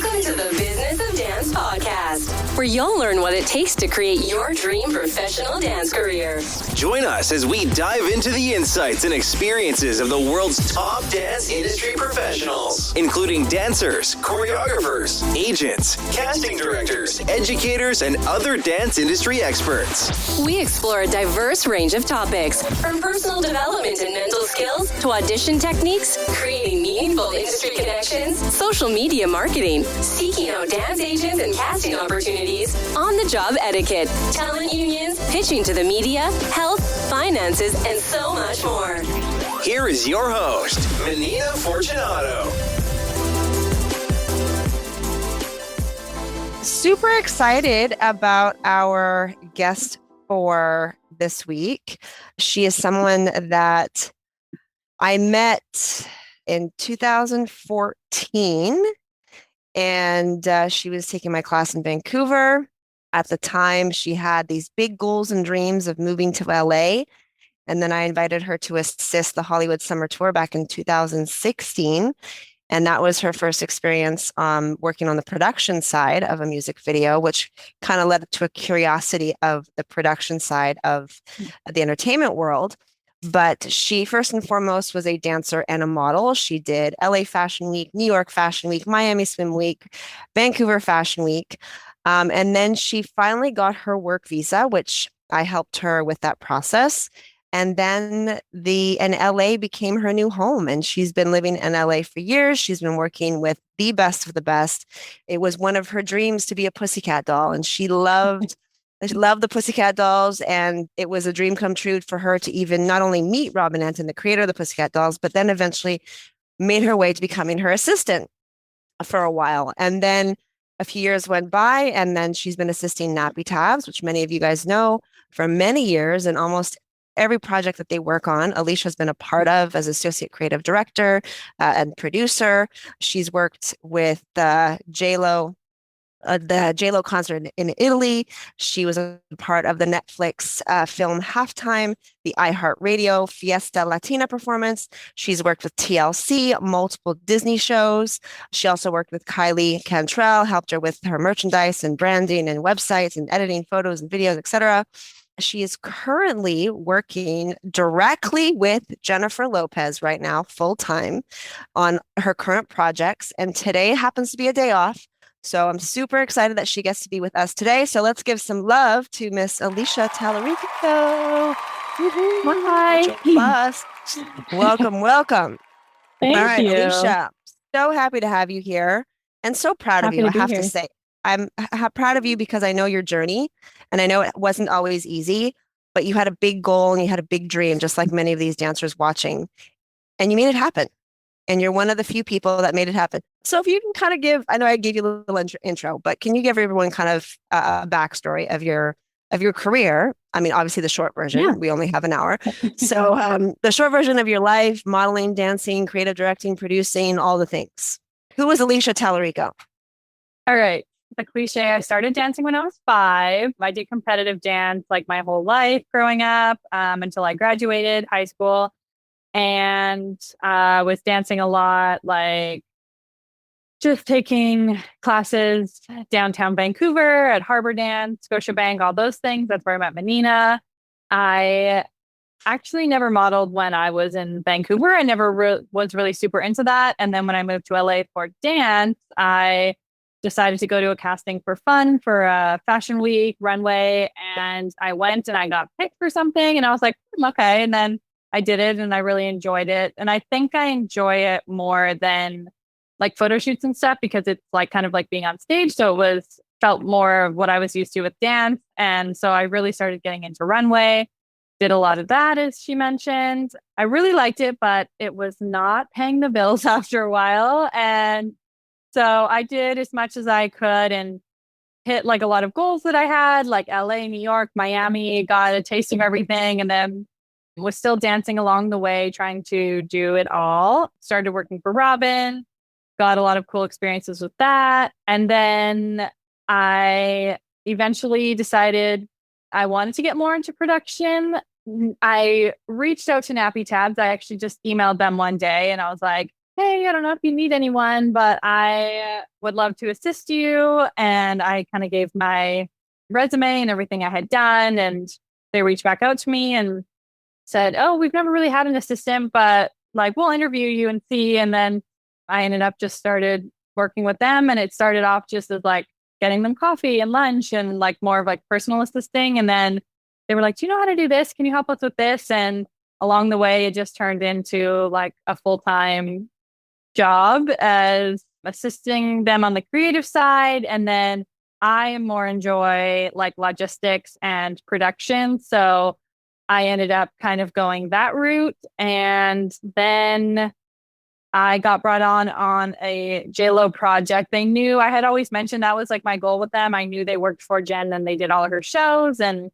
Welcome to the Business of Dance podcast, where you'll learn what it takes to create your dream professional dance career. Join us as we dive into the insights and experiences of the world's top dance industry professionals, including dancers, choreographers, agents, casting directors, educators, and other dance industry experts. We explore a diverse range of topics, from personal development and mental skills to audition techniques, creating meaningful industry connections, social media marketing, seeking out dance agents and casting opportunities, on-the-job etiquette, talent unions, pitching to the media, health, finances, and so much more. Here is your host, Menina Fortunato. Super excited about our guest for this week. She is someone that I met in 2014, and she was taking my class in Vancouver. At the time, she had these big goals and dreams of moving to LA. And then I invited her to assist the Hollywood Summer Tour back in 2016. And that was her first experience working on the production side of a music video, which kind of led to a curiosity of the production side of the entertainment world. But she, first and foremost, was a dancer and a model. She did LA Fashion Week, New York Fashion Week, Miami Swim Week, Vancouver Fashion Week. And then she finally got her work visa, which I helped her with that process. And then LA became her new home. And she's been living in LA for years. She's been working with the best of the best. It was one of her dreams to be a Pussycat Doll. And she loved the Pussycat Dolls. And it was a dream come true for her to even not only meet Robin Anton, the creator of the Pussycat Dolls, but then eventually made her way to becoming her assistant for a while. And then a few years went by, and then she's been assisting Nappy Tabs, which many of you guys know, for many years, and almost every project that they work on, Alicia has been a part of as associate creative director and producer. She's worked with J-Lo, the J-Lo concert in Italy. She was a part of the Netflix film Halftime, the iHeartRadio Fiesta Latina performance. She's worked with TLC, multiple Disney shows. She also worked with Kylie Cantrell, helped her with her merchandise and branding and websites and editing photos and videos, etc. She is currently working directly with Jennifer Lopez right now, full time, on her current projects. And today happens to be a day off. So I'm super excited that she gets to be with us today. So let's give some love to Miss Alisha Tallarico. Hi. Welcome, welcome. Thank All right, you. Alicia, so happy to have you here and so proud of you, I have to say. I'm proud of you because I know your journey, and I know it wasn't always easy, but you had a big goal and you had a big dream, just like many of these dancers watching, and you made it happen. And you're one of the few people that made it happen. So if you can kind of give, I know I gave you a little intro, but can you give everyone kind of a backstory of your career? I mean, obviously the short version, Yeah. We only have an hour. So the short version of your life, modeling, dancing, creative directing, producing, all the things. Who was Alisha Tallarico? All right. The cliche, I started dancing when I was 5. I did competitive dance like my whole life growing up until I graduated high school. And was dancing a lot, like just taking classes downtown Vancouver at Harbor Dance, Scotiabank, all those things. That's where I met Menina. I actually never modeled when I was in Vancouver. I never was really super into that. And then when I moved to LA for dance, I decided to go to a casting for fun for a fashion week runway. And I went and I got picked for something. And I was like, okay. And then I did it and I really enjoyed it. And I think I enjoy it more than like photo shoots and stuff because it's like kind of like being on stage. So it felt more of what I was used to with dance. And so I really started getting into runway, did a lot of that, as she mentioned. I really liked it, but it was not paying the bills after a while. And so I did as much as I could and hit like a lot of goals that I had, like LA, New York, Miami, got a taste of everything. And then was still dancing along the way, trying to do it all. Started working for Robin, got a lot of cool experiences with that. And then I eventually decided I wanted to get more into production. I reached out to Nappy Tabs. I actually just emailed them one day and I was like, hey, I don't know if you need anyone, but I would love to assist you. And I kind of gave my resume and everything I had done. And they reached back out to me and said, oh, we've never really had an assistant, but like we'll interview you and see. And then I ended up just started working with them. And it started off just as like getting them coffee and lunch and like more of like personal assisting. And then they were like, do you know how to do this? Can you help us with this? And along the way, it just turned into like a full-time job as assisting them on the creative side. And then I more enjoy like logistics and production. So I ended up kind of going that route. And then I got brought on a JLo project. They knew I had always mentioned that was like my goal with them. I knew they worked for Jen and they did all of her shows. And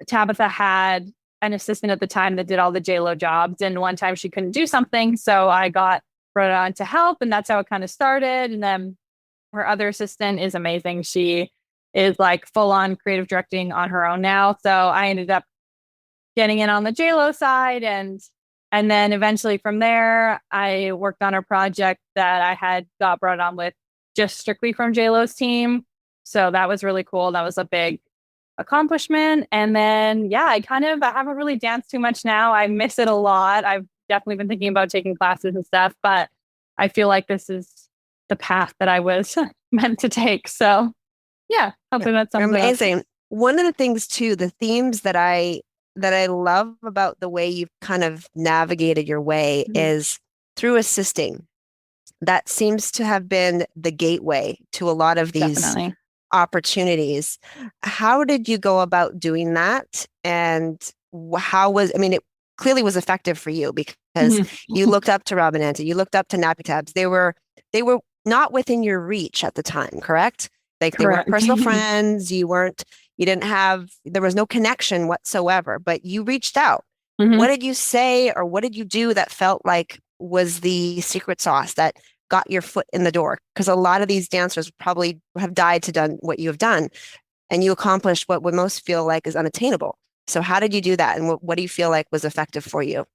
Tabitha had an assistant at the time that did all the JLo jobs. And one time she couldn't do something. So I got brought on to help. And that's how it kind of started. And then her other assistant is amazing. She is like full on creative directing on her own now. So I ended up getting in on the JLo side. And then eventually from there, I worked on a project that I had got brought on with just strictly from JLo's team. So that was really cool. That was a big accomplishment. And then, yeah, I haven't really danced too much now. I miss it a lot. I've definitely been thinking about taking classes and stuff, but I feel like this is the path that I was meant to take. So yeah, hopefully that's something amazing. One of the things too, the themes that I love about the way you've kind of navigated your way is through assisting. That seems to have been the gateway to a lot of these opportunities. How did you go about doing that? And it clearly was effective for you because you looked up to Robin Anton, you looked up to Nappy Tabs. They were not within your reach at the time, correct? Like they weren't personal friends. There was no connection whatsoever, but you reached out. What did you say or what did you do that felt like was the secret sauce that got your foot in the door? Because a lot of these dancers probably have died to done what you have done, and you accomplished what would most feel like is unattainable. So how did you do that? And what do you feel like was effective for you?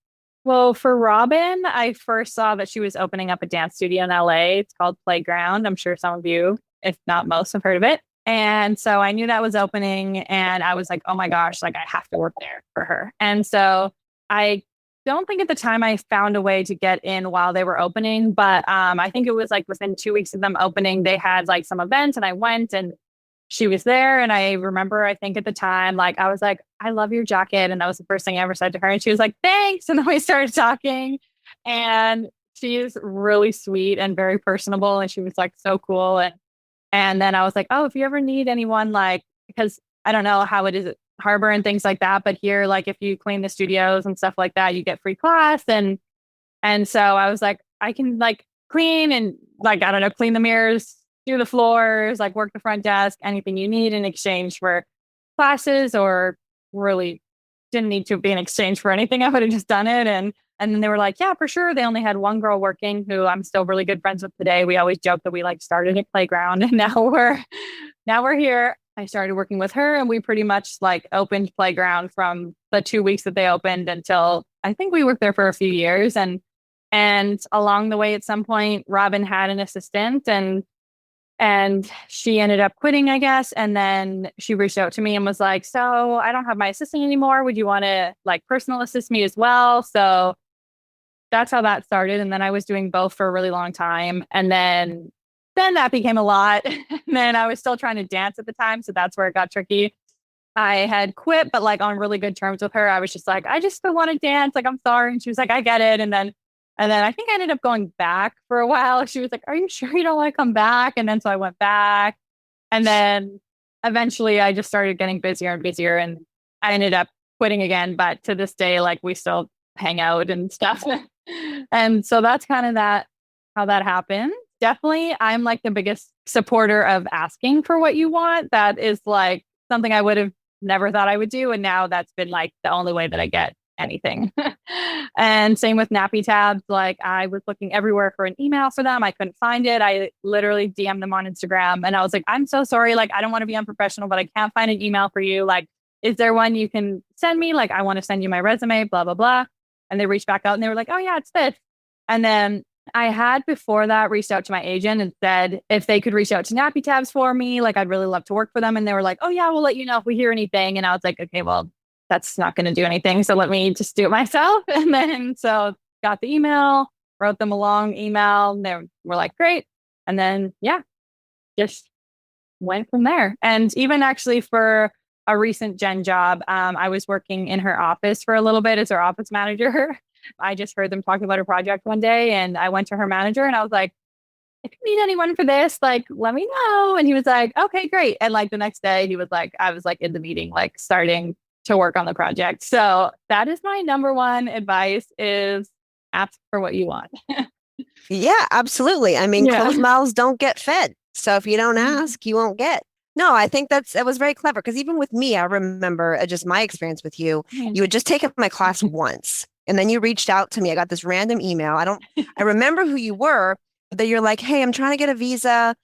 Well, for Robin, I first saw that she was opening up a dance studio in LA. It's called Playground. I'm sure some of you, if not most, have heard of it. And so I knew that was opening and I was like, oh my gosh, like I have to work there for her. And so I don't think at the time I found a way to get in while they were opening, but I think it was like within 2 weeks of them opening, they had like some event and I went and she was there. And I remember, I think at the time, like I was like, I love your jacket. And that was the first thing I ever said to her. And she was like, thanks. And then we started talking and she is really sweet and very personable. And she was like so cool. And then I was like, oh, if you ever need anyone, like, because I don't know how it is at Harbor and things like that, but here, like if you clean the studios and stuff like that, you get free class. And so I was like, I can like clean and like, I don't know, clean the mirrors, do the floors, like work the front desk, anything you need in exchange for classes, or really didn't need to be in exchange for anything. I would have just done it. And then they were like, yeah, for sure. They only had one girl working who I'm still really good friends with today. We always joke that we like started at Playground and now we're here. I started working with her and we pretty much like opened Playground from the 2 weeks that they opened until I think we worked there for a few years. And along the way, at some point, Robin had an assistant and she ended up quitting, I guess. And then she reached out to me and was like, so I don't have my assistant anymore. Would you want to like personal assist me as well? So that's how that started. And then I was doing both for a really long time. And then that became a lot. And then I was still trying to dance at the time. So that's where it got tricky. I had quit, but like on really good terms with her. I was just like, I just still want to dance. Like, I'm sorry. And she was like, I get it. And then I think I ended up going back for a while. She was like, are you sure you don't want to come back? And then so I went back. And then eventually I just started getting busier and busier. And I ended up quitting again. But to this day, like we still hang out and stuff. And so that's kind of how that happened. Definitely, I'm like the biggest supporter of asking for what you want. That is like something I would have never thought I would do. And now that's been like the only way that I get anything. And same with Nappy Tabs. Like I was looking everywhere for an email for them. I couldn't find it. I literally DM'd them on Instagram and I was like, I'm so sorry. Like, I don't want to be unprofessional, but I can't find an email for you. Like, is there one you can send me? Like, I want to send you my resume, blah, blah, blah. And they reached back out and they were like, oh yeah, it's this. And then I had before that reached out to my agent and said if they could reach out to Nappy Tabs for me, like I'd really love to work for them. And they were like, oh yeah, we'll let you know if we hear anything. And I was like, okay, well, that's not going to do anything. So let me just do it myself. And then so got the email, wrote them a long email. And they were like, great. And then, yeah, just went from there. And even actually for a recent Jen job, I was working in her office for a little bit as her office manager. I just heard them talking about her project one day and I went to her manager and I was like, if you need anyone for this, like, let me know. And he was like, okay, great. And like the next day he was like, I was like in the meeting, like starting to work on the project. So that is my number one advice is ask for what you want. Yeah, absolutely. I mean, Yeah. closed mouths don't get fed. So if you don't ask, you won't get. No, I think that was very clever because even with me, I remember just my experience with you. You had just taken my class once and then you reached out to me. I got this random email. I remember who you were, but then you're like, hey, I'm trying to get a visa.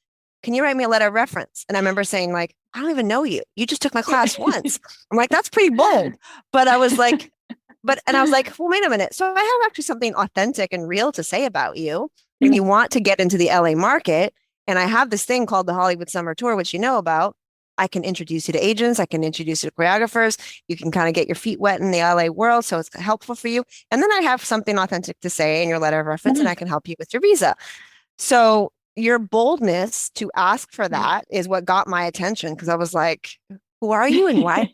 Can you write me a letter of reference? And I remember saying like, I don't even know you. You just took my class once. I'm like, that's pretty bold. But I was like, and I was like, well, wait a minute. So I have actually something authentic and real to say about you. And you want to get into the LA market. And I have this thing called the Hollywood Summer Tour, which you know about. I can introduce you to agents. I can introduce you to choreographers. You can kind of get your feet wet in the LA world. So it's helpful for you. And then I have something authentic to say in your letter of reference and I can help you with your visa. So your boldness to ask for that is what got my attention because I was like, who are you and why?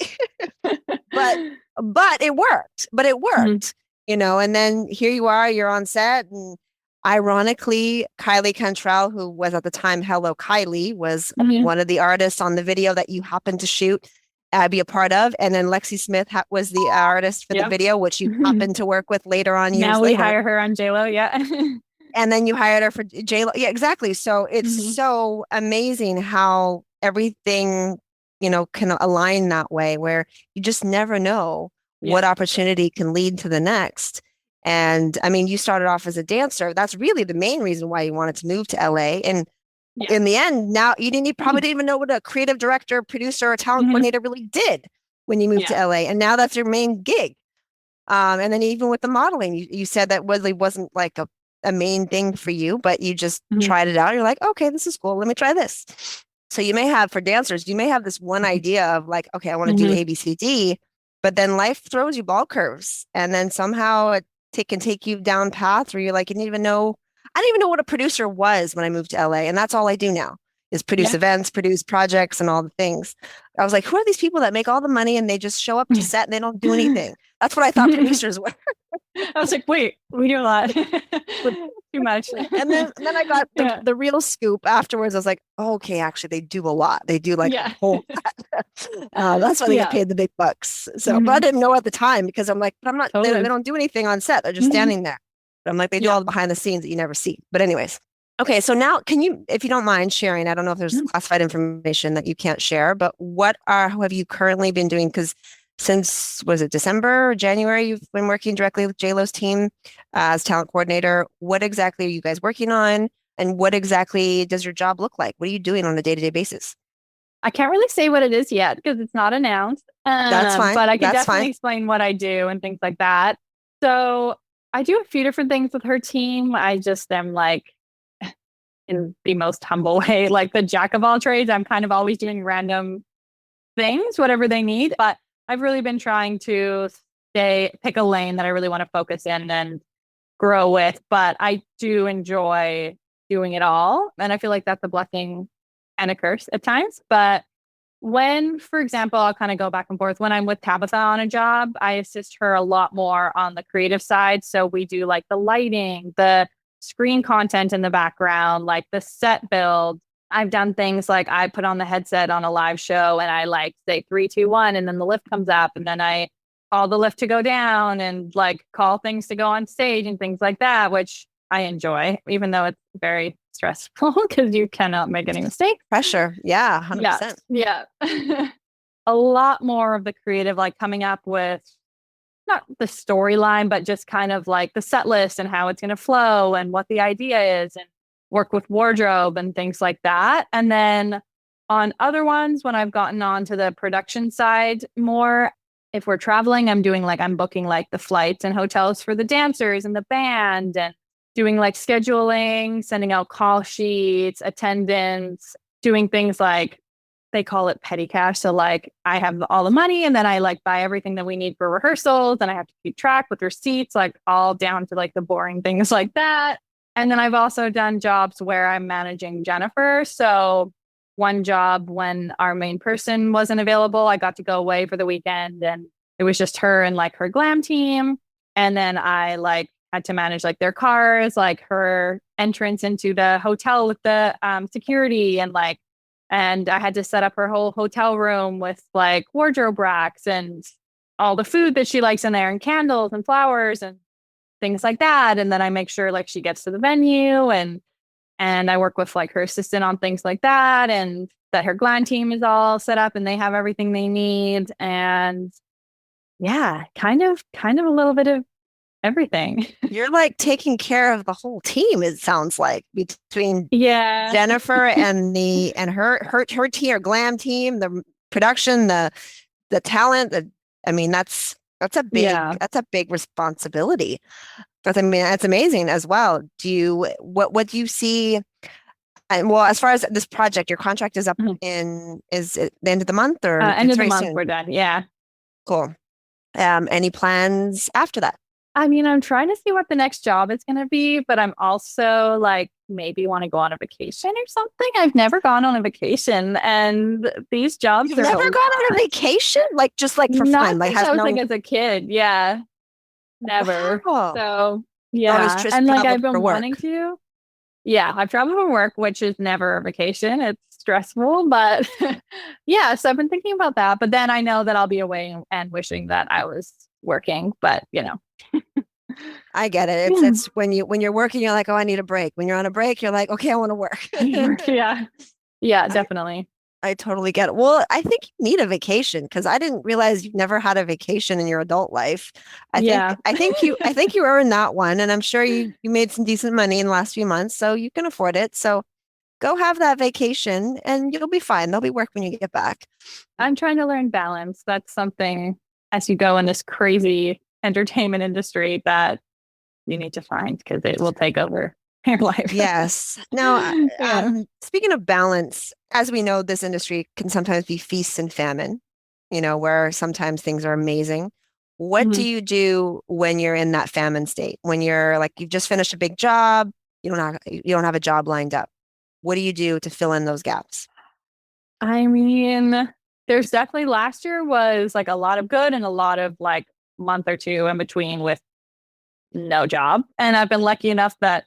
but it worked. And then here you are, you're on set. And ironically, Kylie Cantrell, who was at the time Hello Kylie, was one of the artists on the video that you happened to shoot, be a part of. And then Lexi Smith was the artist for the video, which you happened to work with later on years now we later. hire her on JLo, yeah. And then you hired her for JLo. Yeah, exactly. So it's so amazing how everything, can align that way where you just never know what opportunity can lead to the next. And I mean, you started off as a dancer. That's really the main reason why you wanted to move to LA. And in the end, now you probably didn't even know what a creative director, producer, or talent coordinator really did when you moved to LA. And now that's your main gig. And then even with the modeling, you said that really wasn't like a main thing for you, but you just tried it out. You're like, okay, this is cool. Let me try this. So you may have, for dancers, you may have this one idea of like, okay, I want to do A, B, C, D, but then life throws you ball curves. And then somehow it can take you down paths where you're like, I didn't even know what a producer was when I moved to LA. And that's all I do now is produce events, produce projects and all the things. I was like, who are these people that make all the money and they just show up to set and they don't do anything? That's what I thought producers were. I was like, wait, we do a lot. Too much. And then I got the real scoop afterwards. I was like, oh, okay, actually they do a lot. They do like a whole lot. That's why they get paid the big bucks. So, but I didn't know at the time because I'm like, but I'm not, they don't do anything on set. They're just standing there. But I'm like, they do all the behind the scenes that you never see. But anyways. Okay, so now can you, if you don't mind sharing, I don't know if there's classified information that you can't share, but how have you currently been doing? Because since, was it December or January, you've been working directly with JLo's team as talent coordinator. What exactly are you guys working on? And what exactly does your job look like? What are you doing on a day-to-day basis? I can't really say what it is yet because it's not announced. That's fine. But I can definitely explain what I do and things like that. So I do a few different things with her team. I just am like, in the most humble way, like the jack of all trades. I'm kind of always doing random things, whatever they need. But I've really been trying to pick a lane that I really want to focus in and grow with. But I do enjoy doing it all. And I feel like that's a blessing and a curse at times. But when, for example, I'll kind of go back and forth. When I'm with Tabitha on a job, I assist her a lot more on the creative side. So we do like the lighting, the screen content in the background, like the set build. I've done things like I put on the headset on a live show and I like say 3, 2, 1, and then the lift comes up and then I call the lift to go down and like call things to go on stage and things like that, which I enjoy, even though it's very stressful because you cannot make any mistakes. Pressure. Yeah, 100%. Yeah. A lot more of the creative, like coming up with not the storyline, but just kind of like the set list and how it's going to flow and what the idea is and work with wardrobe and things like that. And then on other ones, when I've gotten onto the production side more, if we're traveling, I'm booking like the flights and hotels for the dancers and the band and doing like scheduling, sending out call sheets, attendance, doing things like they call it petty cash. So like I have all the money and then I like buy everything that we need for rehearsals and I have to keep track with receipts, like all down to like the boring things like that. And then I've also done jobs where I'm managing Jennifer. So one job when our main person wasn't available, I got to go away for the weekend and it was just her and like her glam team. And then I like had to manage like their cars, like her entrance into the hotel with the security and I had to set up her whole hotel room with like wardrobe racks and all the food that she likes in there and candles and flowers and things like that. And then I make sure like she gets to the venue and I work with like her assistant on things like that and that her glam team is all set up and they have everything they need. And yeah, kind of a little bit of everything. You're like taking care of the whole team, it sounds like, between Yeah. Jennifer and her team, her glam team, the production, the talent. I mean, that's a big responsibility. But I mean, that's amazing as well. What do you see? And well, as far as this project, your contract is up is it the end of the month or end of the month soon? we're done. Yeah. Cool. Any plans after that? I mean, I'm trying to see what the next job is going to be, but I'm also like, maybe want to go on a vacation or something. I've never gone on a vacation, and these jobs You've are never gone on a vacation, like just like for not fun, like since I was like as a kid. Yeah, never. Wow. So yeah, just and like traveled I've been for work. wanting to. Yeah, I've traveled for work, which is never a vacation. It's stressful, but yeah. So I've been thinking about that, but then I know that I'll be away and wishing that I was working. But you know. I get it. It's when you're working, you're like, oh, I need a break. When you're on a break, you're like, okay, I want to work. Yeah, definitely. I totally get it. Well, I think you need a vacation because I didn't realize you've never had a vacation in your adult life. I think you earned that one, and I'm sure you made some decent money in the last few months, so you can afford it. So go have that vacation, and you'll be fine. There'll be work when you get back. I'm trying to learn balance. That's something as you go in this crazy entertainment industry that you need to find because it will take over your life. Yes. Now, speaking of balance, as we know, this industry can sometimes be feast and famine, where sometimes things are amazing. What do you do when you're in that famine state? When you're like, you've just finished a big job, you don't have a job lined up. What do you do to fill in those gaps? I mean, there's definitely last year was like a lot of good and a lot of like month or two in between with no job. And I've been lucky enough that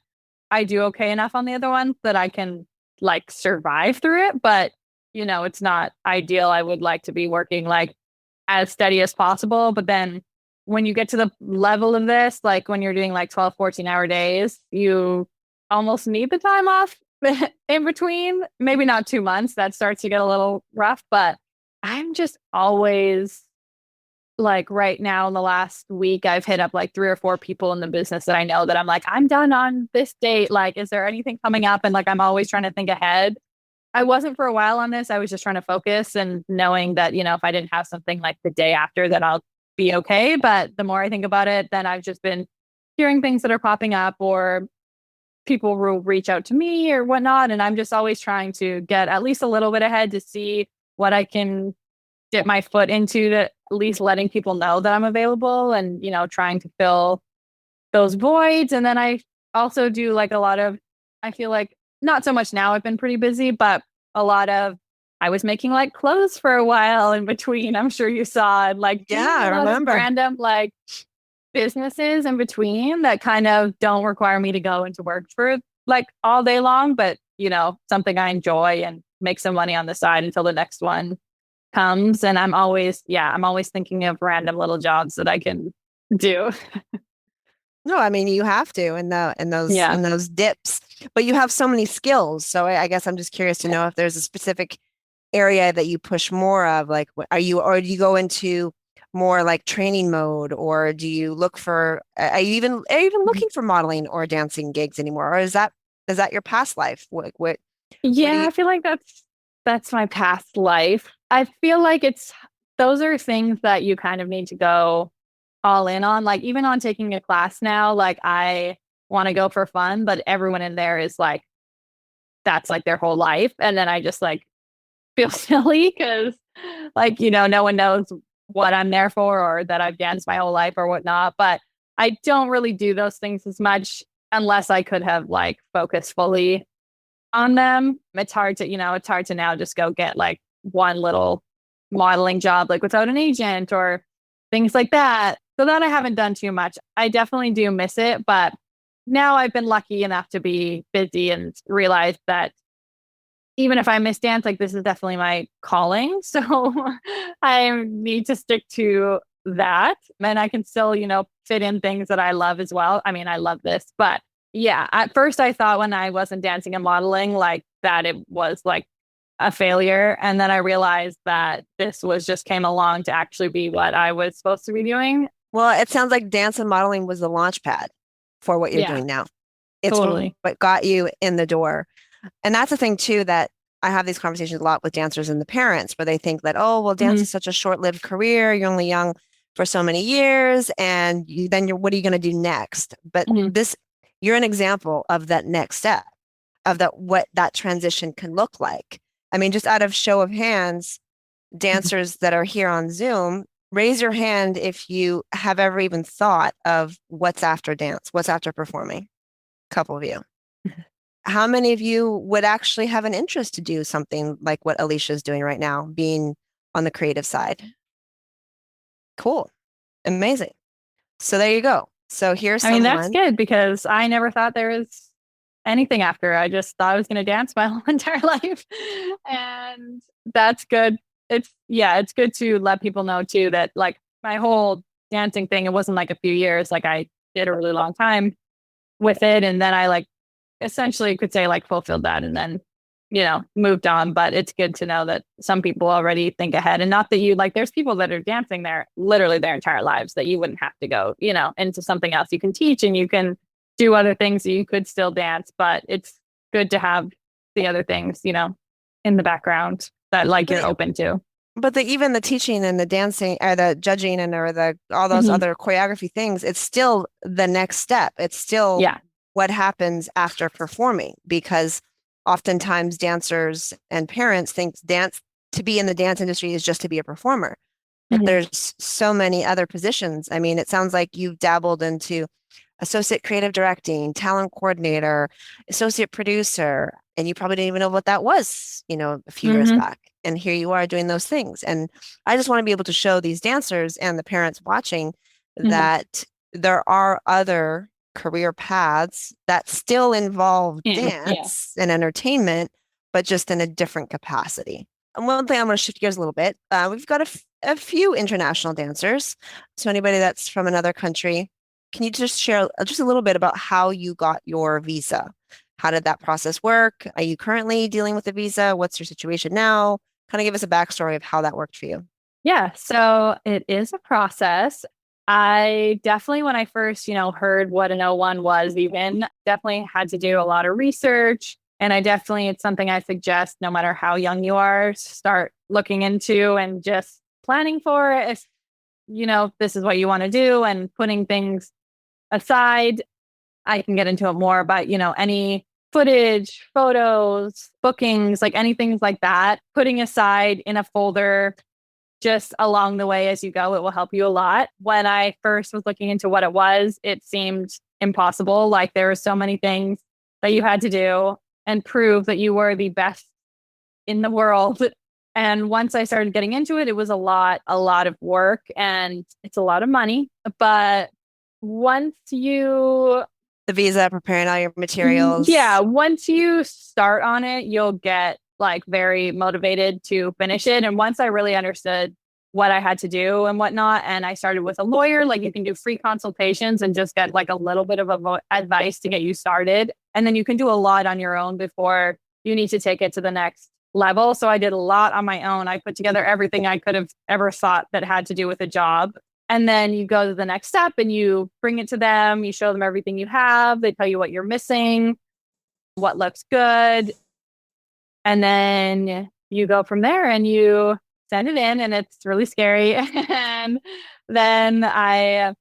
I do okay enough on the other ones that I can like survive through it. But, it's not ideal. I would like to be working like as steady as possible. But then when you get to the level of this, like when you're doing like 12, 14-hour days, you almost need the time off in between. Maybe not 2 months. That starts to get a little rough. But I'm just always like right now in the last week, I've hit up like 3 or 4 people in the business that I know that I'm like, I'm done on this date. Like, is there anything coming up? And like, I'm always trying to think ahead. I wasn't for a while on this. I was just trying to focus and knowing that, if I didn't have something like the day after that I'll be okay. But the more I think about it, then I've just been hearing things that are popping up or people will reach out to me or whatnot. And I'm just always trying to get at least a little bit ahead to see what I can dip my foot into, to at least letting people know that I'm available and, trying to fill those voids. And then I also do like a lot of, I feel like not so much now, I've been pretty busy, but a lot of, I was making like clothes for a while in between. I'm sure you saw, and like, I remember random like businesses in between that kind of don't require me to go into work for like all day long, but something I enjoy and make some money on the side until the next one comes. And I'm always thinking of random little jobs that I can do. No, I mean, you have to in those dips, but you have so many skills. So I guess I'm just curious to know if there's a specific area that you push more of, like, do you go into more like training mode, or do you look for, are you even looking for modeling or dancing gigs anymore? Or is that your past life? I feel like that's my past life. I feel like those are things that you kind of need to go all in on, like even on taking a class now, like I want to go for fun, but everyone in there is like, that's like their whole life. And then I just like feel silly because like, no one knows what I'm there for or that I've danced my whole life or whatnot. But I don't really do those things as much unless I could have like focused fully on them. It's hard to now just go get like one little modeling job like without an agent or things like that. So that I haven't done too much. I definitely do miss it, but now I've been lucky enough to be busy and realize that even if I miss dance, like this is definitely my calling. So I need to stick to that. And I can still, fit in things that I love as well. I mean, I love this, but yeah, at first I thought when I wasn't dancing and modeling, like that it was like a failure. And then I realized that this was just came along to actually be what I was supposed to be doing. Well, it sounds like dance and modeling was the launch pad for what you're doing now. It's totally what got you in the door. And that's the thing too, that I have these conversations a lot with dancers and the parents where they think that, oh, well, dance is such a short-lived career. You're only young for so many years. And what are you going to do next? But you're an example of that next step of what that transition can look like. I mean, just out of show of hands, dancers that are here on Zoom, raise your hand if you have ever even thought of what's after dance, what's after performing. A couple of you. How many of you would actually have an interest to do something like what Alicia is doing right now, being on the creative side? Cool. Amazing. So there you go. So here's I mean, that's good because I never thought there was anything after. I just thought I was going to dance my whole entire life. And that's good. It's good to let people know too that like my whole dancing thing, it wasn't like a few years. Like I did a really long time with it. And then I like essentially could say like fulfilled that and then, moved on. But it's good to know that some people already think ahead and not that you like, there's people that are dancing there literally their entire lives that you wouldn't have to go, into something else. You can teach and you can do other things so you could still dance, but it's good to have the other things, in the background that like you're open to. But even the teaching and the dancing or the judging and or all those other choreography things, it's still the next step. It's still what happens after performing, because oftentimes dancers and parents think to be in the dance industry is just to be a performer. But there's so many other positions. I mean, it sounds like you've dabbled into associate creative directing, talent coordinator, associate producer, and you probably didn't even know what that was, a few years back. And here you are doing those things. And I just want to be able to show these dancers and the parents watching that there are other career paths that still involve dance and entertainment, but just in a different capacity. And one thing I'm going to shift gears a little bit. We've got a few international dancers. So anybody that's from another country, can you just share just a little bit about how you got your visa? How did that process work? Are you currently dealing with a visa? What's your situation now? Kind of give us a backstory of how that worked for you. Yeah, so it is a process. I definitely, when I first, heard what an O1 was, even definitely had to do a lot of research. And it's something I suggest no matter how young you are, start looking into and just planning for it. If, this is what you want to do and putting things aside. I can get into it more, but, any footage, photos, bookings, like anything like that, putting aside in a folder just along the way as you go, it will help you a lot. When I first was looking into what it was, it seemed impossible. Like there were so many things that you had to do and prove that you were the best in the world. And once I started getting into it, it was a lot of work and it's a lot of money. But once the visa, preparing all your materials. Yeah. Once you start on it, you'll get like very motivated to finish it. And once I really understood what I had to do and whatnot, and I started with a lawyer, like you can do free consultations and just get like a little bit of advice to get you started. And then you can do a lot on your own before you need to take it to the next level. So I did a lot on my own. I put together everything I could have ever thought that had to do with a job. And then you go to the next step and you bring it to them. You show them everything you have. They tell you what you're missing, what looks good. And then you go from there and you send it in and it's really scary. And then I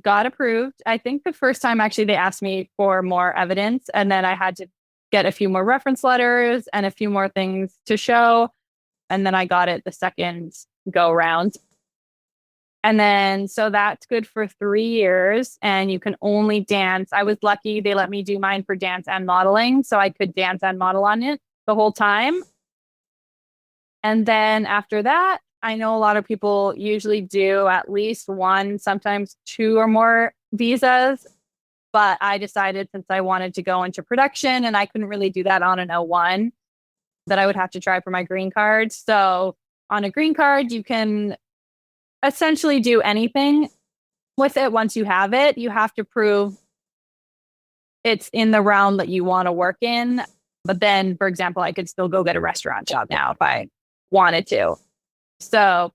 got approved. I think the first time actually they asked me for more evidence, and then I had to get a few more reference letters and a few more things to show. And then I got it the second go round. And then, so that's good for 3 years, and you can only dance. I was lucky they let me do mine for dance and modeling, so I could dance and model on it the whole time. And then after that, I know a lot of people usually do at least one, sometimes two or more visas. But I decided, since I wanted to go into production and I couldn't really do that on an O1, that I would have to try for my green card. So on a green card, you can essentially do anything with it. Once you have it, you have to prove it's in the realm that you want to work in. But then, for example, I could still go get a restaurant job now if I wanted to. So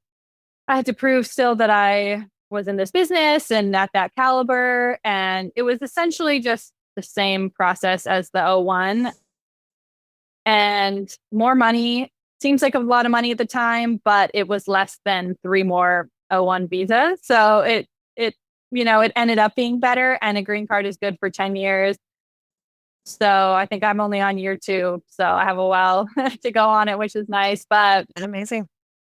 I had to prove still that I was in this business and at that caliber. And it was essentially just the same process as the O1. And more money. Seems like a lot of money at the time, but it was less than 3 more O1 visas. So it ended up being better, and a green card is good for 10 years. So I think I'm only on year 2. So I have a while to go on it, which is nice. But Amazing.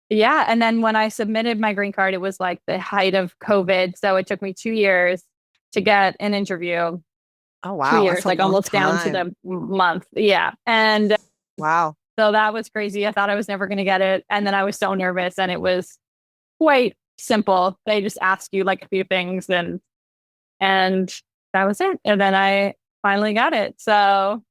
Yeah. And then when I submitted my green card, it was like the height of COVID. So it took me 2 years to get an interview. Oh, wow. 2 years, like almost down to the month. Yeah. And wow. So that was crazy. I thought I was never going to get it. And then I was so nervous, and it was quite simple. They just asked you like a few things, and that was it. And then I finally got it. So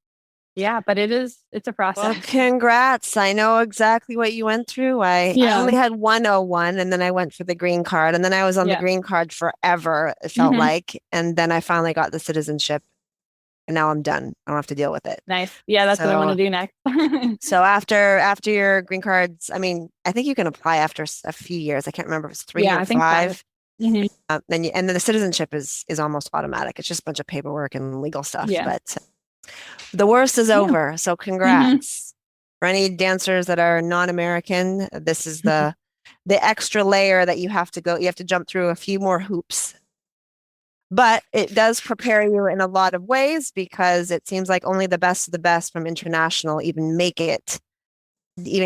yeah, but it's a process. Well, congrats. I know exactly what you went through. I only had one O1, and then I went for the green card, and then I was on the green card forever, it felt like. And then I finally got the citizenship, and now I'm done. I don't have to deal with it. Nice. Yeah, that's what I want to do next. So after your green cards, I mean, I think you can apply after a few years. I can't remember if it's 3 or 5. Then the citizenship is almost automatic. It's just a bunch of paperwork and legal stuff. Yeah. But the worst is over. So congrats. For any dancers that are non-American, this is the extra layer that you have to jump through a few more hoops. But it does prepare you in a lot of ways, because it seems like only the best of the best from international even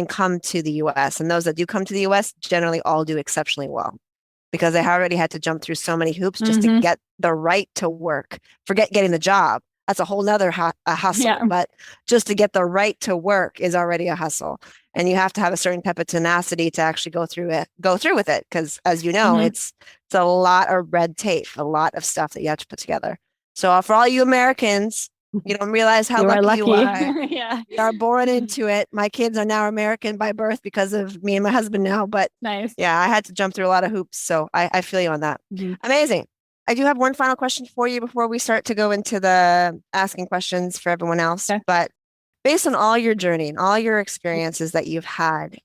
come to the US. And those that do come to the US generally all do exceptionally well, because they already had to jump through so many hoops just to get the right to work. Forget getting the job. That's a whole nother hustle. Yeah. But just to get the right to work is already a hustle. And you have to have a certain type of tenacity to actually go through with it. Because as you know, it's a lot of red tape, a lot of stuff that you have to put together. So for all you Americans, you don't realize how lucky you are. Yeah. You are born into it. My kids are now American by birth because of me and my husband now. But nice. Yeah, I had to jump through a lot of hoops. So I feel you on that. Amazing. I do have one final question for you before we start to go into the asking questions for everyone else. Okay. But based on all your journey and all your experiences that you've had,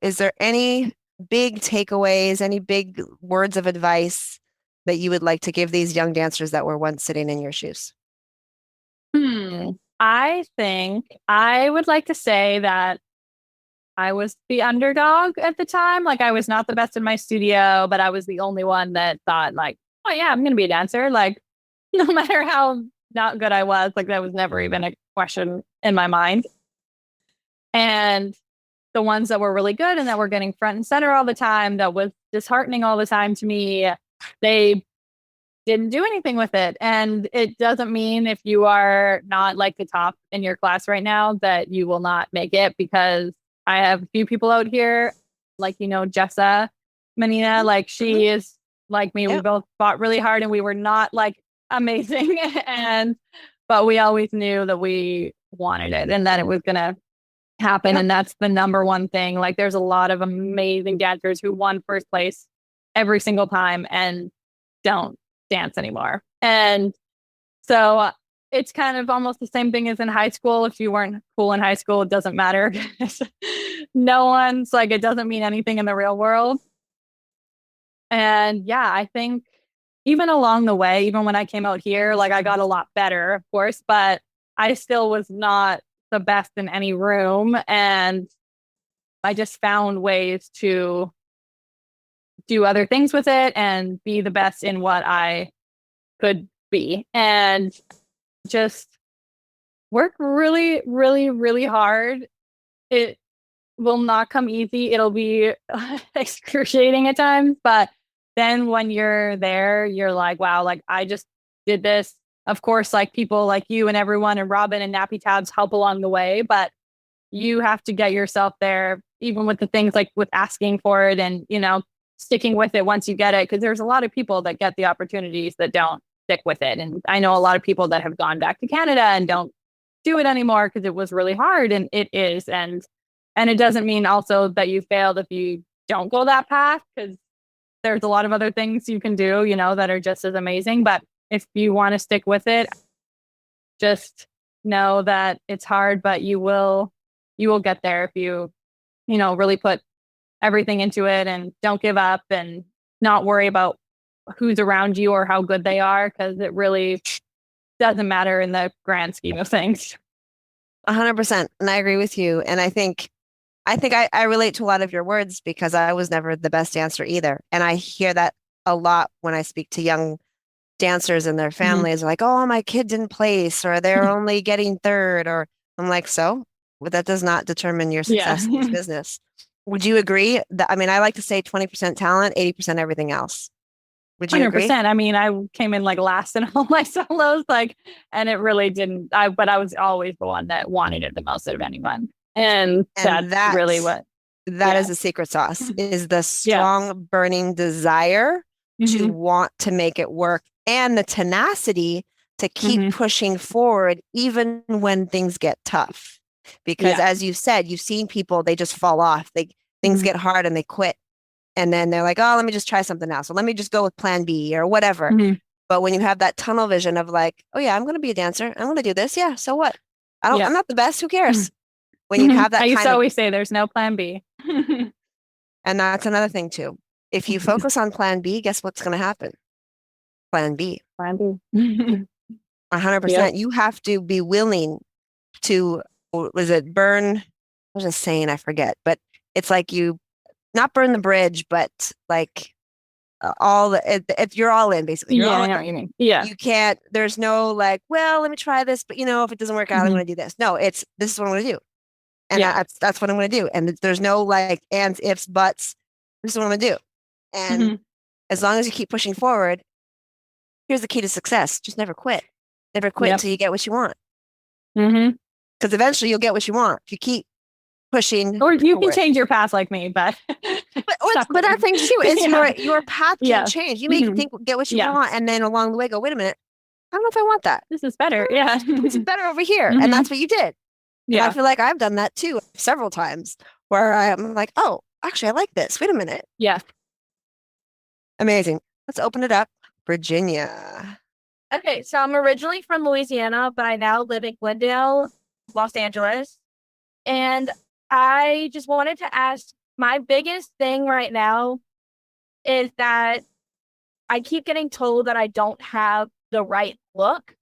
is there any big takeaways, any big words of advice that you would like to give these young dancers that were once sitting in your shoes? I think I would like to say that I was the underdog at the time. Like, I was not the best in my studio, but I was the only one that thought like, oh yeah, I'm going to be a dancer. Like, no matter how not good I was, like that was never even a question in my mind. And the ones that were really good and that were getting front and center all the time, that was disheartening all the time to me, they didn't do anything with it. And it doesn't mean if you are not like the top in your class right now that you will not make it, because I have a few people out here, like, Jessa Menina, like she is like me. We both fought really hard and we were not like amazing. But we always knew that we wanted it and that it was going to happen. And that's the number one thing. Like, there's a lot of amazing dancers who won first place every single time and don't dance anymore. And so it's kind of almost the same thing as in high school. If you weren't cool in high school, it doesn't matter. No one's like, it doesn't mean anything in the real world. And yeah, I think even along the way, even when I came out here, like I got a lot better, of course, but I still was not the best in any room. And I just found ways to do other things with it and be the best in what I could be, and just work really, really, really hard. It will not come easy. It'll be excruciating at times, but then when you're there, you're like, wow, like I just did this. Of course, like people like you and everyone and Robin and Nappy Tabs help along the way, but you have to get yourself there, even with the things like with asking for it and, sticking with it once you get it. Because there's a lot of people that get the opportunities that don't stick with it. And I know a lot of people that have gone back to Canada and don't do it anymore because it was really hard, and it is. And it doesn't mean also that you failed if you don't go that path, because there's a lot of other things you can do, that are just as amazing. But if you want to stick with it, just know that it's hard, but you will get there if you, really put everything into it and don't give up and not worry about who's around you or how good they are, because it really doesn't matter in the grand scheme of things. 100%. And I agree with you. And I think I relate to a lot of your words because I was never the best dancer either. And I hear that a lot when I speak to young dancers and their families. Like, oh, my kid didn't place, or they're only getting third, or I'm like, so but that does not determine your success in this business. Would you agree that, I mean, I like to say 20% talent, 80% everything else. Would you 100%. Agree? I mean, I came in like last in all my solos, and it really didn't, but I was always the one that wanted it the most out of anyone. And that's really what. That is the secret sauce, is the strong burning desire to want to make it work, and the tenacity to keep pushing forward even when things get tough. Because as you said, you've seen people, they just fall off. Things get hard and they quit. And then they're like, oh, let me just try something else. So let me just go with plan B or whatever. But when you have that tunnel vision of like, oh yeah, I'm going to be a dancer. I'm going to do this. Yeah. So what? I'm not the best. Who cares? When you have that, I used to always say there's no plan B. And that's another thing too. If you focus on plan B, guess what's going to happen? Plan B. 100%. You have to be willing to, was it burn? I was just saying, I forget, but it's like you not burn the bridge, but like if you're all in, basically. I know what you mean. Yeah. You can't, there's no like, well, let me try this, but if it doesn't work out, I'm going to do this. No, this is what I'm going to do. And that's what I'm going to do. And there's no like ands, ifs, buts. This is what I'm going to do. And as long as you keep pushing forward, here's the key to success. Just never quit. Never quit until you get what you want. Because eventually you'll get what you want. If you keep pushing. Or you can change your path like me, but that thing too is your path can change. You may get what you want, and then along the way go, wait a minute, I don't know if I want that. This is better. Yeah. This is better over here. And that's what you did. Yeah. And I feel like I've done that too several times where I'm like, oh, actually I like this. Wait a minute. Yeah. Amazing. Let's open it up. Virginia. Okay, so I'm originally from Louisiana, but I now live in Glendale, Los Angeles. And I just wanted to ask, my biggest thing right now is that I keep getting told that I don't have the right look.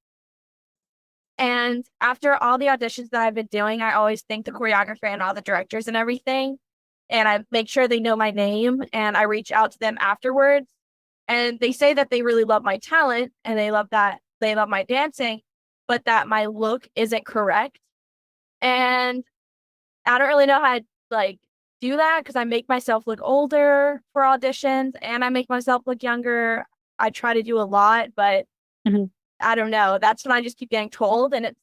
And after all the auditions that I've been doing, I always thank the choreographer and all the directors and everything. And I make sure they know my name, and I reach out to them afterwards. And they say that they really love my talent and they love my dancing, but that my look isn't correct. And I don't really know how to do that, because I make myself look older for auditions and I make myself look younger. I try to do a lot, but I don't know. That's what I just keep getting told. And it's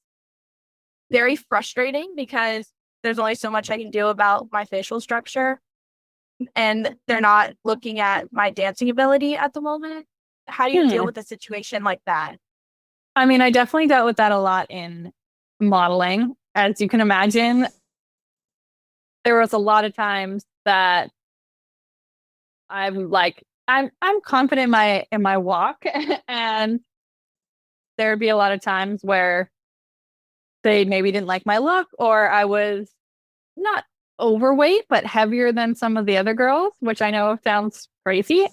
very frustrating because there's only so much I can do about my facial structure. And they're not looking at my dancing ability at the moment. How do you deal with a situation like that? I mean, I definitely dealt with that a lot in modeling. As you can imagine, there was a lot of times that I'm confident in my walk, and there'd be a lot of times where they maybe didn't like my look, or I was not overweight but heavier than some of the other girls, which I know sounds crazy,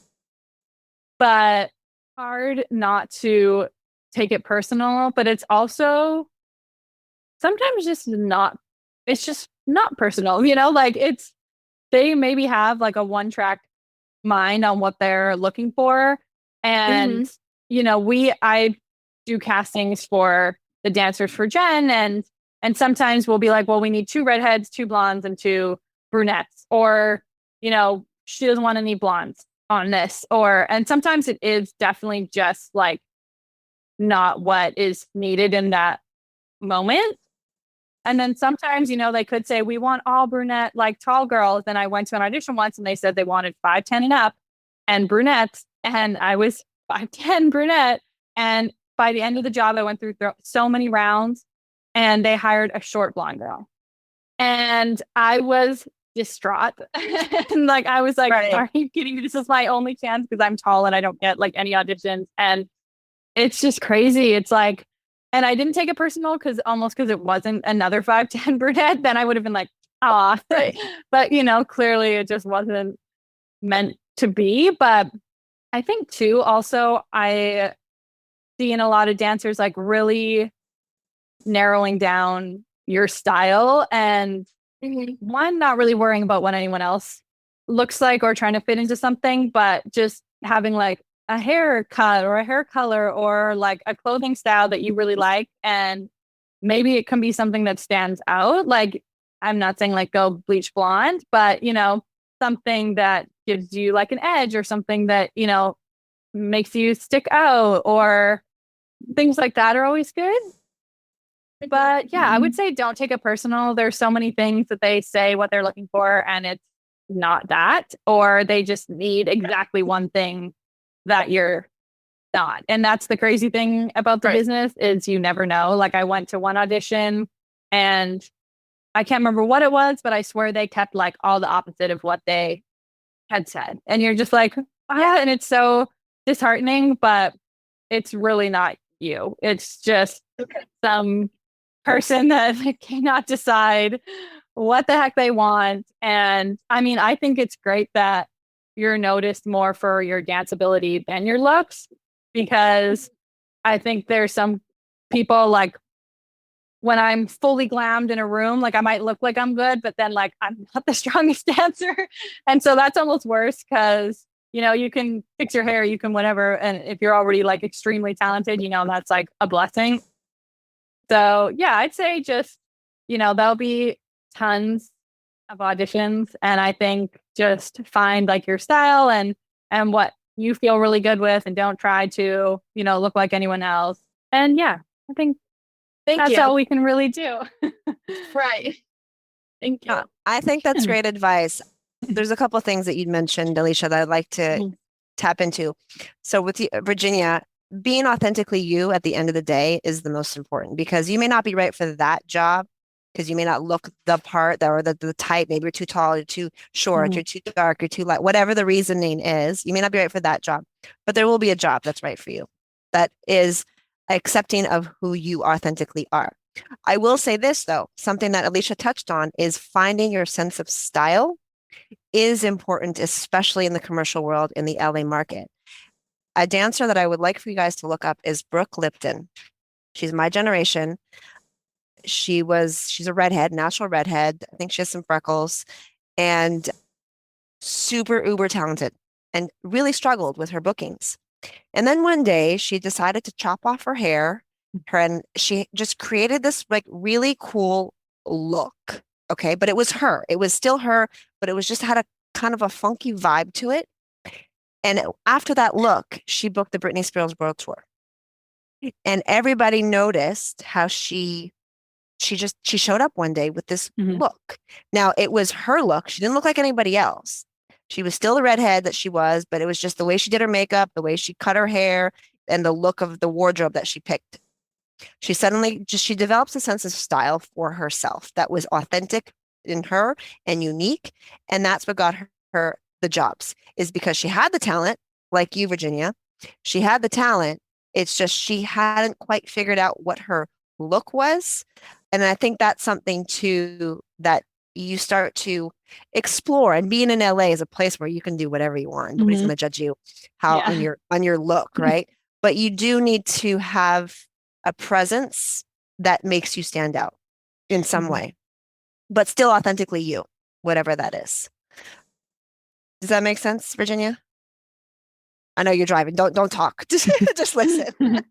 but hard not to take it personal. But it's also sometimes it's just not personal, they maybe have like a one track mind on what they're looking for. And, I do castings for the dancers for Jen, and sometimes we'll be like, well, we need 2 redheads, 2 blondes, and 2 brunettes, or, she doesn't want any blondes on this, and sometimes it is definitely just like not what is needed in that moment. And then sometimes, they could say, we want all brunette, like tall girls. And I went to an audition once and they said they wanted 5'10" and up and brunettes. And I was 5'10" brunette. And by the end of the job, I went through so many rounds and they hired a short blonde girl. And I was distraught. And like, I was like, Right. are you kidding me? This is my only chance because I'm tall and I don't get like any auditions. And it's just crazy. It's like, and I didn't take it personal because it wasn't another 5'10" brunette, then I would have been like, ah, Right. but clearly it just wasn't meant to be. But I think too, also I see in a lot of dancers like really narrowing down your style and one, not really worrying about what anyone else looks like or trying to fit into something, but just having like a haircut or a hair color or like a clothing style that you really like. And maybe it can be something that stands out. Like, I'm not saying like go bleach blonde, but something that gives you like an edge or something that, makes you stick out or things like that are always good. But yeah, I would say don't take it personal. There's so many things that they say what they're looking for and it's not that, or they just need exactly one thing that you're not. And that's the crazy thing about the business is you never know. Like I went to one audition and I can't remember what it was, but I swear they kept like all the opposite of what they had said. And you're just like, and it's so disheartening, but it's really not you. It's just some person that cannot decide what the heck they want. And I mean, I think it's great that you're noticed more for your dance ability than your looks, because I think there's some people like when I'm fully glammed in a room, like I might look like I'm good, but then like I'm not the strongest dancer. And so that's almost worse because, you can fix your hair, you can whatever. And if you're already like extremely talented, that's like a blessing. So yeah, I'd say just, there'll be tons of auditions. And I think just find like your style and what you feel really good with and don't try to, look like anyone else. And yeah, I think that's all we can really do. Right. Thank you. I think that's great advice. There's a couple of things that you'd mentioned, Alicia, that I'd like to tap into. So with you, Virginia, being authentically you at the end of the day is the most important, because you may not be right for that job because you may not look the part or the type. Maybe you're too tall, you're too short, you're too dark, you're too light, whatever the reasoning is, you may not be right for that job, but there will be a job that's right for you, that is accepting of who you authentically are. I will say this though, something that Alicia touched on is finding your sense of style is important, especially in the commercial world in the LA market. A dancer that I would like for you guys to look up is Brooke Lipton. She's my generation. She's a redhead, natural redhead. I think she has some freckles and super uber talented and really struggled with her bookings. And then one day she decided to chop off her hair and she just created this like really cool look. Okay. But it was her. It was still her, but it was just had a kind of a funky vibe to it. And after that look, she booked the Britney Spears World Tour. And everybody noticed how she showed up one day with this look. Now, it was her look. She didn't look like anybody else. She was still the redhead that she was, but it was just the way she did her makeup, the way she cut her hair, and the look of the wardrobe that she picked. She develops a sense of style for herself that was authentic in her and unique. And that's what got her the jobs, is because she had the talent, like you, Virginia. She had the talent. It's just she hadn't quite figured out what her look was. And I think that's something too that you start to explore. And being in LA is a place where you can do whatever you want. Nobody's going to judge you on your look, right? But you do need to have a presence that makes you stand out in some way, but still authentically you, whatever that is. Does that make sense, Virginia? I know you're driving. Don't talk. Just listen.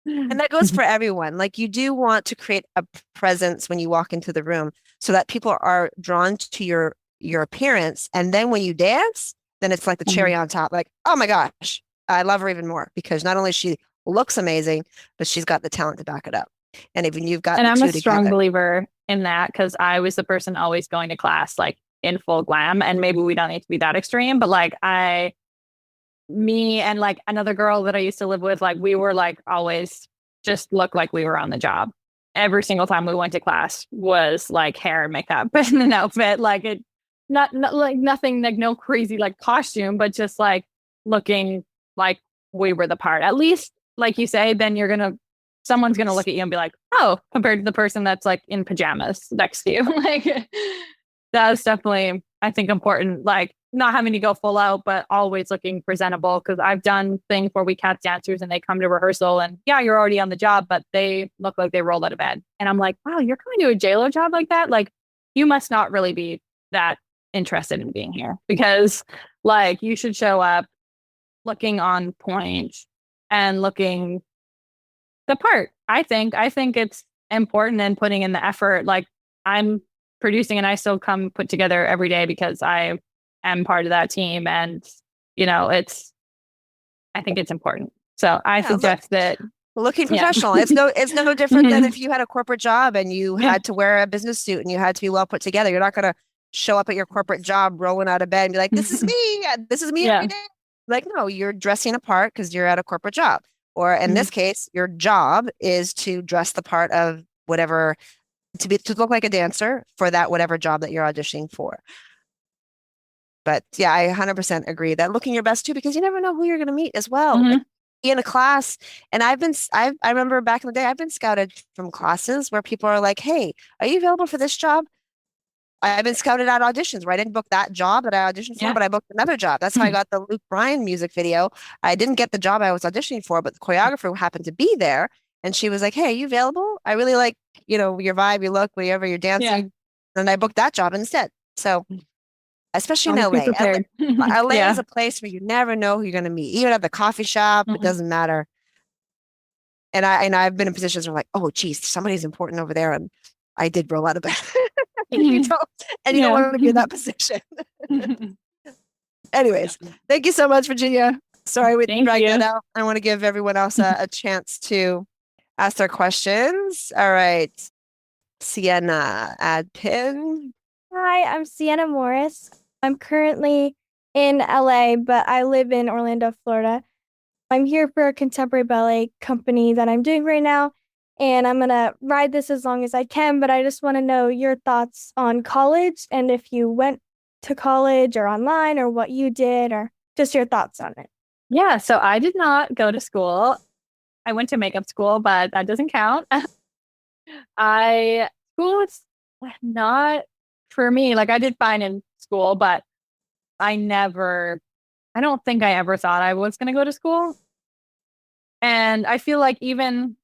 And that goes for everyone. Like you do want to create a presence when you walk into the room so that people are drawn to your appearance. And then when you dance, then it's like the cherry on top. Like, oh my gosh, I love her even more because not only she looks amazing, but she's got the talent to back it up. And even you've got And the I'm two a strong together. believer in that because I was the person always going to class like in full glam. And maybe we don't need to be that extreme, but like me and like another girl that I used to live with, like we were like always just looked like we were on the job. Every single time we went to class was like hair and makeup and an outfit. Like it, not like nothing, like no crazy like costume, but just like looking like we were the part. At least, like you say, then someone's gonna look at you and be like, oh, compared to the person that's like in pajamas next to you. Like that's definitely, I think, important. Like not having to go full out, but always looking presentable. Because I've done things where we cast dancers and they come to rehearsal and yeah, you're already on the job, but they look like they rolled out of bed. And I'm like, wow, you're coming to a JLo job like that? Like you must not really be that interested in being here because like you should show up looking on point and looking the part. I think it's important and putting in the effort. Like I'm producing and I still come put together every day because I am part of that team. And, I think it's important. So I suggest that looking professional. It's no different than if you had a corporate job and you had to wear a business suit and you had to be well put together. You're not going to show up at your corporate job rolling out of bed and be like, this is me. This is me every day. Like, no, you're dressing a part because you're at a corporate job. Or in this case, your job is to dress the part of whatever, to look like a dancer for that whatever job that you're auditioning for. But yeah, I 100% agree that looking your best too, because you never know who you're going to meet as well. Like, in a class, and I remember back in the day, I've been scouted from classes where people are like, hey, are you available for this job? I've been scouted at auditions where I didn't book that job that I auditioned for, but I booked another job. That's how I got the Luke Bryan music video. I didn't get the job I was auditioning for, but the choreographer happened to be there. And she was like, hey, are you available? I really like, your vibe, your look, wherever you're dancing. And I booked that job instead. So especially in LA. LA is a place where you never know who you're going to meet. Even at the coffee shop, it doesn't matter. And I've been in positions where like, oh, geez, somebody's important over there. And I did roll out of bed. You don't want to be in that position. Anyways, thank you so much, Virginia. Sorry we dragged that out. I want to give everyone else a chance to ask their questions. All right. Sienna, add pin. Hi, I'm Sienna Morris. I'm currently in LA, but I live in Orlando, Florida. I'm here for a contemporary ballet company that I'm doing right now. And I'm going to ride this as long as I can, but I just want to know your thoughts on college and if you went to college or online or what you did or just your thoughts on it. Yeah, so I did not go to school. I went to makeup school, but that doesn't count. School is not for me. Like I did fine in school, but I don't think I ever thought I was going to go to school. And I feel like even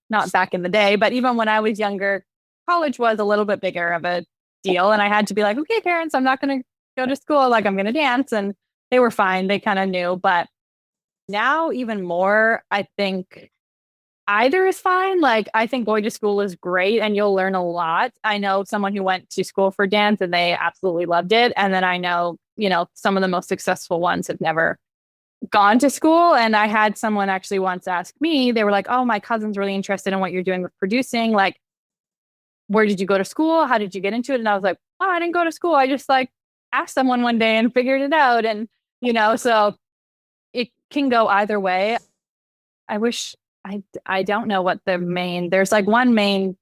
not back in the day, but even when I was younger, college was a little bit bigger of a deal. And I had to be like, okay, parents, I'm not going to go to school. Like I'm going to dance. And they were fine. They kind of knew. But now even more, I think either is fine. Like I think going to school is great and you'll learn a lot. I know someone who went to school for dance and they absolutely loved it. And then I know, some of the most successful ones have never gone to school. And I had someone actually once ask me, they were like, oh, my cousin's really interested in what you're doing with producing. Like, where did you go to school? How did you get into it? And I was like, oh, I didn't go to school. I just like asked someone one day and figured it out. And, so it can go either way. I wish I don't know what there's like one main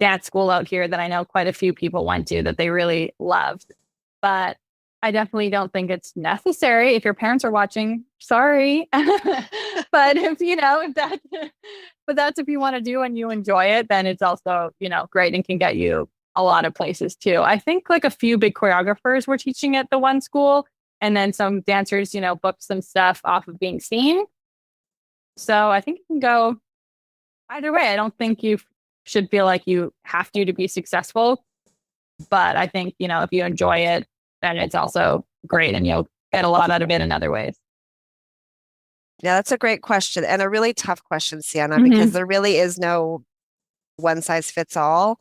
dance school out here that I know quite a few people went to that they really loved, but I definitely don't think it's necessary. If your parents are watching, sorry. But that's if you want to do and you enjoy it, then it's also, great and can get you a lot of places too. I think like a few big choreographers were teaching at the one school and then some dancers, booked some stuff off of being seen. So I think it can go either way. I don't think you should feel like you have to be successful. But I think, if you enjoy it, then it's also great and you'll get a lot out of it in other ways. Yeah, that's a great question and a really tough question, Sienna, because there really is no one size fits all.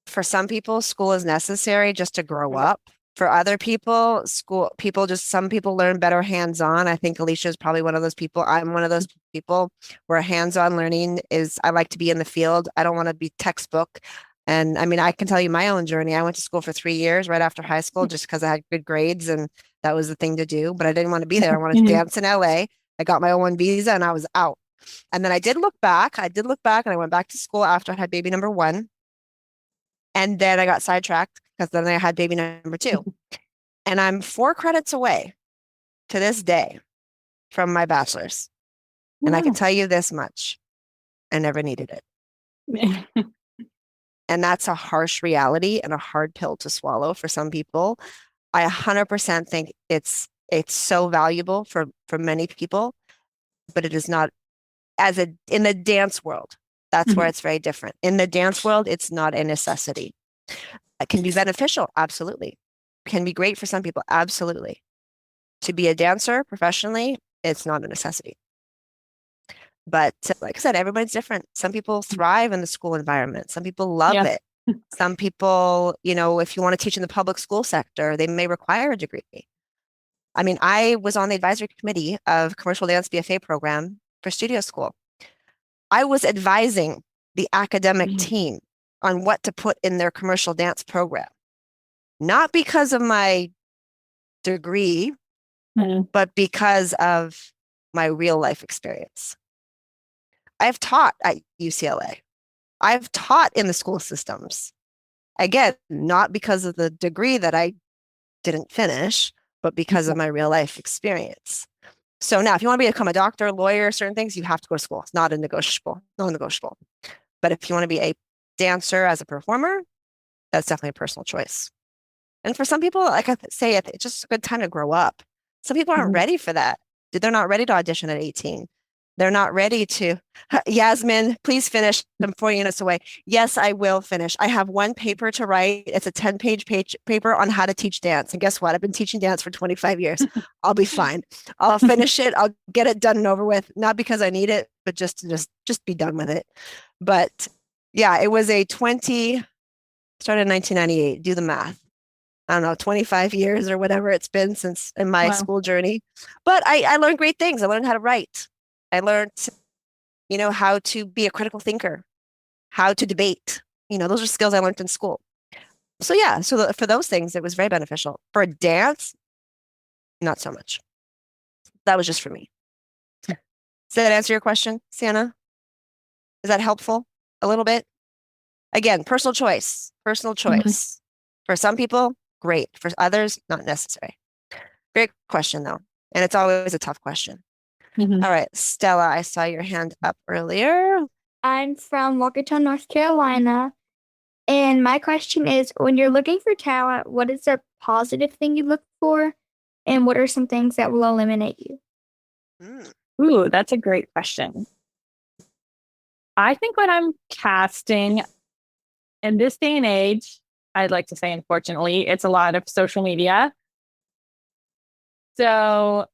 For some people, school is necessary just to grow up. For other people, some people learn better hands-on. I think Alicia is probably one of those people. I'm one of those people where hands-on learning is, I like to be in the field. I don't want to be textbook. And I mean, I can tell you my own journey. I went to school for 3 years right after high school just because I had good grades and that was the thing to do. But I didn't want to be there. I wanted to dance in LA. I got my O1 visa and I was out. And then I did look back. And I went back to school after I had baby number 1. And then I got sidetracked because then I had baby number 2. And I'm 4 credits away to this day from my bachelor's. Wow. And I can tell you this much, I never needed it. And that's a harsh reality and a hard pill to swallow for some people. I 100% think it's so valuable for many people, but it is not in the dance world. That's where it's very different. In the dance world, it's not a necessity. It can be beneficial, absolutely. Can be great for some people, absolutely. To be a dancer professionally, it's not a necessity. But like I said, everybody's different. Some people thrive in the school environment. Some people love it. Some people, if you want to teach in the public school sector, they may require a degree. I mean, I was on the advisory committee of commercial dance BFA program for studio school. I was advising the academic team on what to put in their commercial dance program, not because of my degree, but because of my real life experience. I've taught at UCLA. I've taught in the school systems. Again, not because of the degree that I didn't finish, but because of my real life experience. So now, if you want to become a doctor, lawyer, certain things, you have to go to school. It's not negotiable. But if you want to be a dancer as a performer, that's definitely a personal choice. And for some people, like I say, it's just a good time to grow up. Some people aren't ready for that. They're not ready to audition at 18. They're not ready to, Yasmin, please finish. I'm 4 units away. Yes, I will finish. I have 1 paper to write. It's a 10-page paper on how to teach dance. And guess what? I've been teaching dance for 25 years. I'll be fine. I'll finish it. I'll get it done and over with. Not because I need it, but just to just be done with it. But yeah, it was started in 1998. Do the math. I don't know, 25 years or whatever it's been since in my school journey. But I learned great things. I learned how to write. I learned, how to be a critical thinker, how to debate. Those are skills I learned in school. So yeah, for those things, it was very beneficial. For dance, not so much. That was just for me. Does that answer your question, Sienna? Is that helpful a little bit? Again, personal choice. For some people, great. For others, not necessary. Great question, though. And it's always a tough question. All right, Stella, I saw your hand up earlier. I'm from Walkerton, North Carolina. And my question is, when you're looking for talent, what is the positive thing you look for? And what are some things that will eliminate you? Ooh, that's a great question. I think when I'm casting in this day and age, I'd like to say, unfortunately, it's a lot of social media. So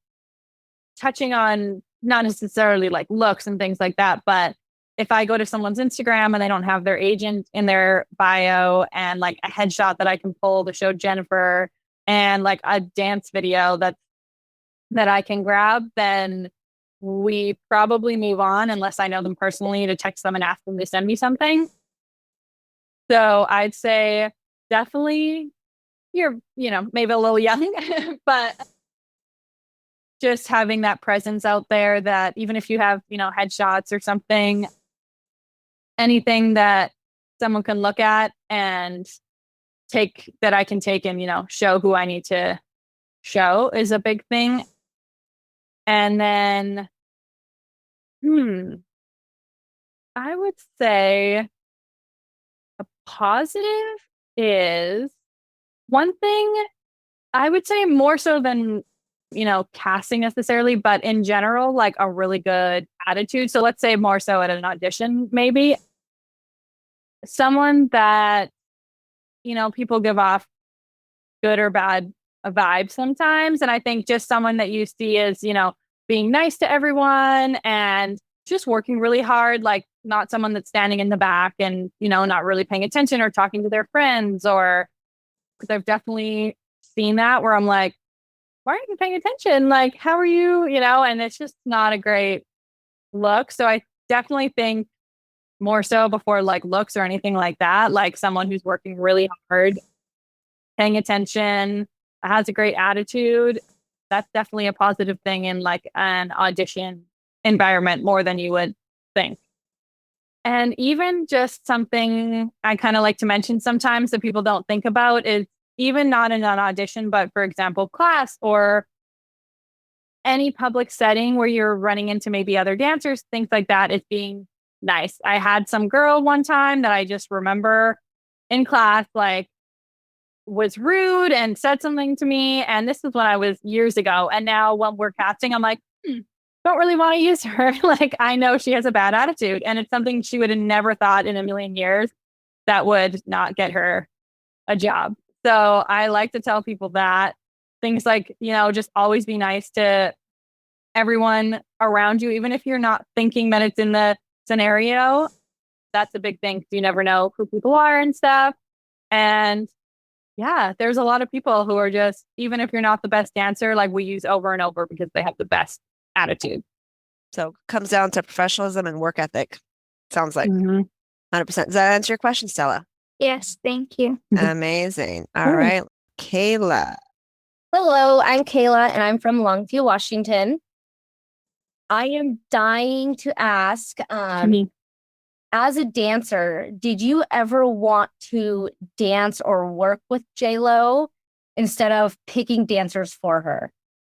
touching on not necessarily like looks and things like that, but if I go to someone's Instagram and they don't have their agent in their bio and like a headshot that I can pull to show Jennifer and like a dance video that I can grab, then we probably move on unless I know them personally to text them and ask them to send me something. So I'd say definitely you're, maybe a little young, but just having that presence out there that even if you have, headshots or something, anything that someone can look at and that I can take and, show who I need to show is a big thing. And then, I would say a positive is one thing I would say more so than casting necessarily, but in general, like a really good attitude. So let's say more so at an audition, maybe someone that, people give off good or bad a vibe sometimes. And I think just someone that you see as, being nice to everyone and just working really hard, like not someone that's standing in the back and, not really paying attention or talking to their friends, or because I've definitely seen that where I'm like, why aren't you paying attention? Like, how are you? And it's just not a great look. So I definitely think more so before like looks or anything like that, like someone who's working really hard, paying attention, has a great attitude. That's definitely a positive thing in like an audition environment more than you would think. And even just something I kind of like to mention sometimes that people don't think about is even not in an audition, but for example, class or any public setting where you're running into maybe other dancers, things like that, is being nice. I had some girl one time that I just remember in class, like, was rude and said something to me. And this is when I was years ago. And now when we're casting, I'm like, don't really want to use her. Like, I know she has a bad attitude and it's something she would have never thought in a million years that would not get her a job. So I like to tell people that things like, just always be nice to everyone around you, even if you're not thinking that it's in the scenario. That's a big thing because you never know who people are and stuff. And yeah, there's a lot of people who are just, even if you're not the best dancer, like we use over and over because they have the best attitude. So it comes down to professionalism and work ethic. Sounds like 100%. Does that answer your question, Stella? Yes, thank you. Amazing. All right. Kayla. Hello, I'm Kayla and I'm from Longview, Washington. I am dying to ask, as a dancer, did you ever want to dance or work with J-Lo instead of picking dancers for her?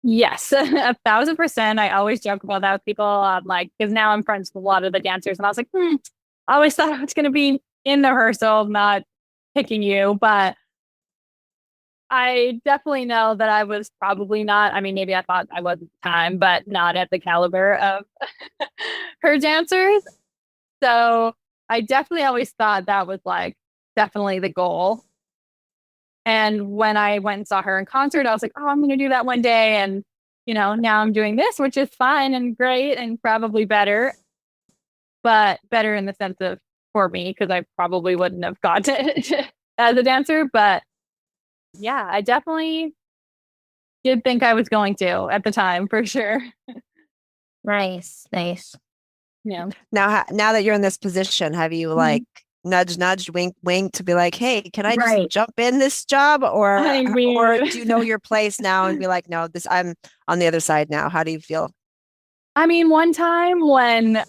Yes, 1,000%. I always joke about that with people, because now I'm friends with a lot of the dancers, and I was like, I always thought I was going to be in the rehearsal, not picking you, but I definitely know that I was probably not. I mean, maybe I thought I was at the time, but not at the caliber of her dancers. So I definitely always thought that was like definitely the goal. And when I went and saw her in concert, I was like, oh, I'm going to do that one day. And, now I'm doing this, which is fine and great and probably better, but better in the sense of for me, because I probably wouldn't have got it as a dancer. But yeah, I definitely did think I was going to at the time for sure. Nice. Yeah. Now that you're in this position, have you like nudged, wink to be like, hey, can I just jump in this job, or do you know your place now and be like, no, I'm on the other side now? How do you feel? I mean, one time when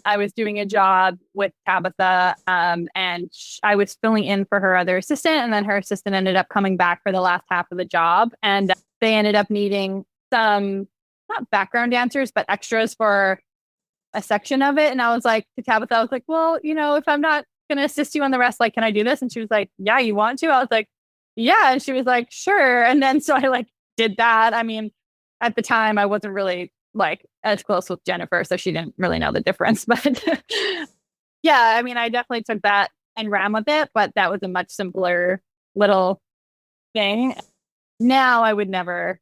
I was doing a job with Tabitha, and I was filling in for her other assistant, and then her assistant ended up coming back for the last half of the job, and they ended up needing some not background dancers, but extras for a section of it. And I was like to Tabitha, I was like, well, if I'm not going to assist you on the rest, like, can I do this? And she was like, yeah, you want to? I was like, yeah. And she was like, sure. And then so I did that. I mean, at the time I wasn't really as close with Jennifer, so she didn't really know the difference. But yeah, I mean, I definitely took that and ran with it, but that was a much simpler little thing. Now I would never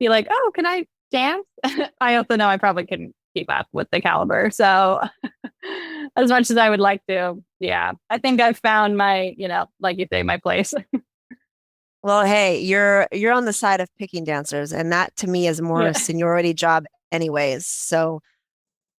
be like, oh, can I dance? I also know I probably couldn't keep up with the caliber. So as much as I would like to, yeah, I think I've found my, like you say, my place. Well, hey, you're on the side of picking dancers, and that to me is more a seniority job anyways. So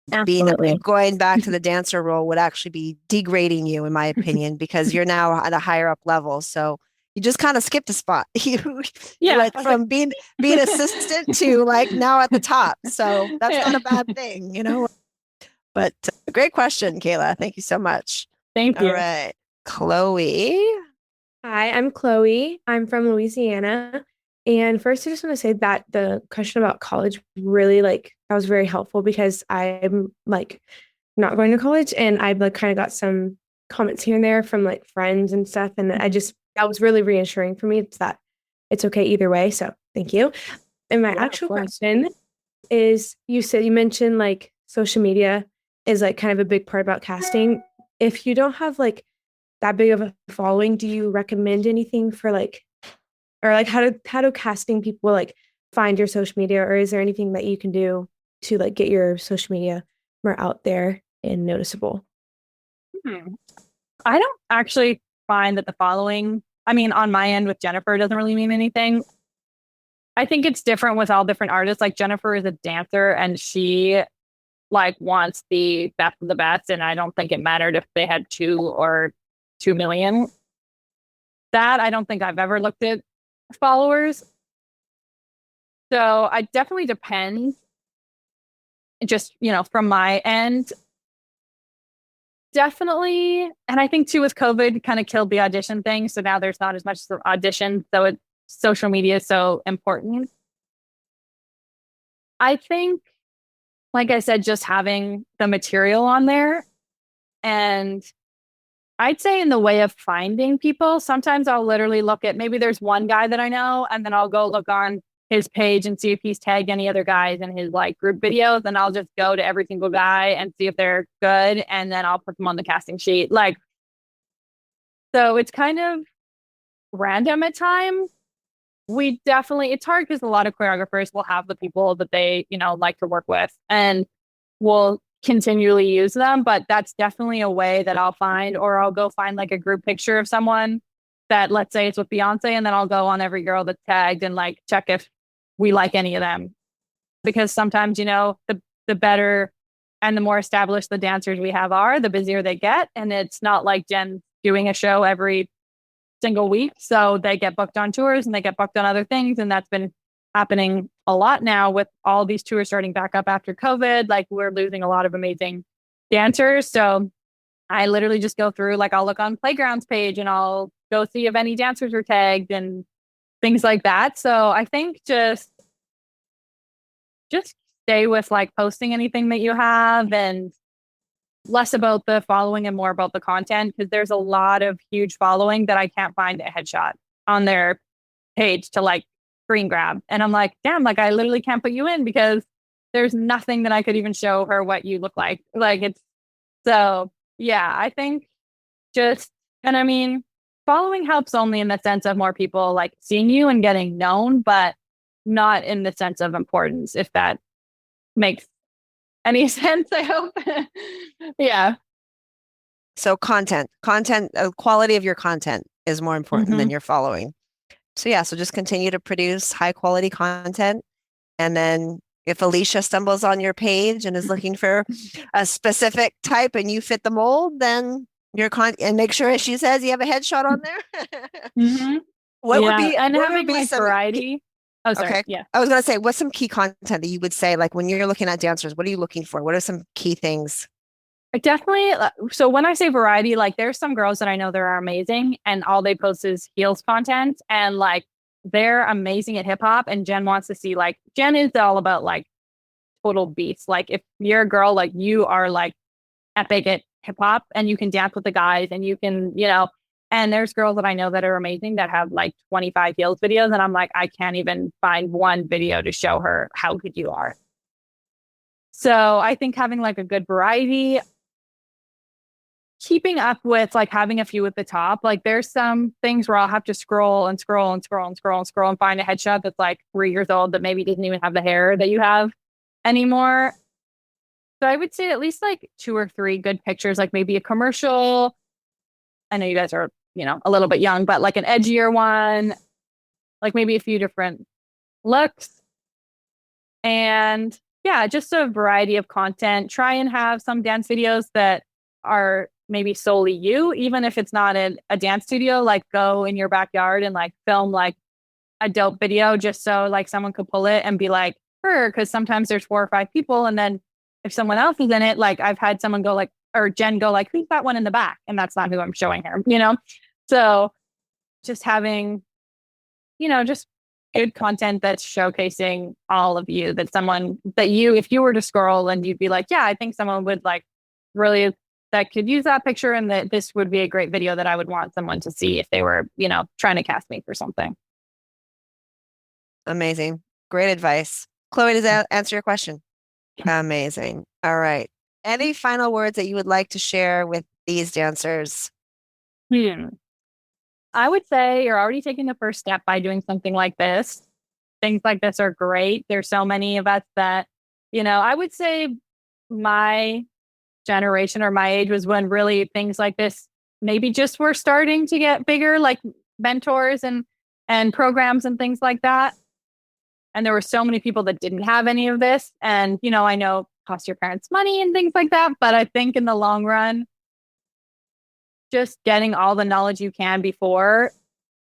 going back to the dancer role would actually be degrading you, in my opinion, because you're now at a higher up level. So you just kind of skipped a spot. You went from being assistant to now at the top. So that's not a bad thing, But great question, Kayla. Thank you so much. Thank you. All right, Chloe. Hi, I'm Chloe. I'm from Louisiana. And first, I just want to say that the question about college really that was very helpful, because I'm not going to college, and I've kind of got some comments here and there from friends and stuff. And that was really reassuring for me. It's that it's okay either way. So thank you. And my actual question is, you mentioned social media is kind of a big part about casting. If you don't have that big of a following, do you recommend anything for or like how do casting people like find your social media, or is there anything that you can do to like get your social media more out there and noticeable? I don't actually find that the following, I mean, on my end with Jennifer doesn't really mean anything. I think it's different with all different artists. Like Jennifer is a dancer and she like wants the best of the best. And I don't think it mattered if they had 2 or 2 million. That I don't think I've ever looked at followers. So I definitely depends. Just, from my end. Definitely. And I think too with COVID kind of killed the audition thing. So now there's not as much audition. So social media is so important. I think, like I said, just having the material on there. And I'd say in the way of finding people, sometimes I'll literally look at, maybe there's one guy that I know, and then I'll go look on his page and see if he's tagged any other guys in his like group videos. And I'll just go to every single guy and see if they're good. And then I'll put them on the casting sheet. Like, so it's kind of random at times. It's hard because a lot of choreographers will have the people that they, like to work with and will continually use them. But that's definitely a way that I'll find, or I'll go find like a group picture of someone that, let's say it's with Beyonce, and then I'll go on every girl that's tagged and like check if we like any of them. Because sometimes, the better and the more established the dancers we have are, the busier they get. And it's not like Jen doing a show every single week. So they get booked on tours and they get booked on other things. And that's been happening a lot now with all these tours starting back up after COVID. Like we're losing a lot of amazing dancers. So I literally just go through, like I'll look on Playground's page and I'll go see if any dancers are tagged and things like that. So I think just stay with like posting anything that you have and less about the following and more about the content, because there's a lot of huge following that I can't find a headshot on their page to like screen grab. And I'm like, damn, like I literally can't put you in because there's nothing that I could even show her what you look like. So yeah, I think and I mean, following helps only in the sense of more people like seeing you and getting known, but not in the sense of importance, if that makes any sense, I hope. Yeah. So content, quality of your content is more important than your following. So yeah, so just continue to produce high quality content. And then if Alicia stumbles on your page and is looking for a specific type and you fit the mold, then and make sure she says you have a headshot on there. What would be like some variety? Oh, sorry. Okay. Yeah. I was gonna say, what's some key content that you would say, like when you're looking at dancers, what are you looking for? What are some key things? Definitely. So when I say variety, like there's some girls that I know that are amazing and all they post is heels content, and like they're amazing at hip hop, and Jen wants to see, like Jen is all about like total beats. Like if you're a girl, like you are like epic at hip hop and you can dance with the guys and you can, and there's girls that I know that are amazing that have like 25 heels videos. And I'm like, I can't even find one video to show her how good you are. So I think having like a good variety, keeping up with like having a few at the top, like there's some things where I'll have to scroll and scroll and scroll and scroll and scroll and find a headshot that's like 3 years old that maybe doesn't even have the hair that you have anymore. So I would say at least like 2 or 3 good pictures, like maybe a commercial. I know you guys are, a little bit young, but like an edgier one, like maybe a few different looks. And yeah, just a variety of content. Try and have some dance videos that are maybe solely you, even if it's not a dance studio, like go in your backyard and like film like a dope video just so like someone could pull it and be like her, because sometimes there's 4 or 5 people, and then if someone else is in it, like I've had someone go like, or Jen go like, who's that one in the back? And that's not who I'm showing her, So just having, just good content that's showcasing all of you, that someone that if you were to scroll and you'd be like, yeah, I think someone would like really that could use that picture, and that this would be a great video that I would want someone to see if they were, trying to cast me for something. Amazing. Great advice. Chloe, does that answer your question? Amazing. All right. Any final words that you would like to share with these dancers? I would say you're already taking the first step by doing something like this. Things like this are great. There's so many of us that, I would say my generation or my age was when really things like this maybe just were starting to get bigger, like mentors and programs and things like that. And there were so many people that didn't have any of this. And, I know it costs your parents money and things like that. But I think in the long run, just getting all the knowledge you can before,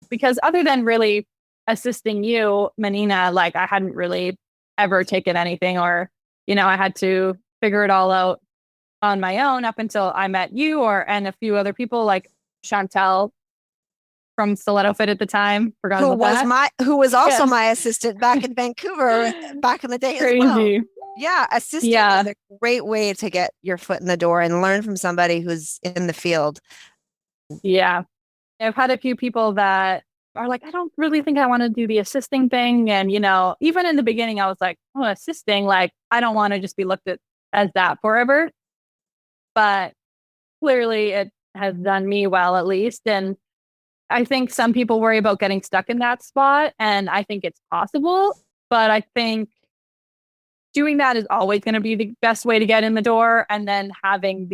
because other than really assisting you, Menina, like I hadn't really ever taken anything or, I had to figure it all out on my own up until I met you and a few other people like Chantel from Stiletto Fit at the time. Who was also my assistant back in Vancouver back in the day as well. Yeah, assisting is a great way to get your foot in the door and learn from somebody who's in the field. Yeah. I've had a few people that are like, I don't really think I want to do the assisting thing. And, even in the beginning, I was like, oh, assisting, like, I don't want to just be looked at as that forever. But clearly it has done me well, at least. And I think some people worry about getting stuck in that spot. And I think it's possible. But I think doing that is always going to be the best way to get in the door. And then having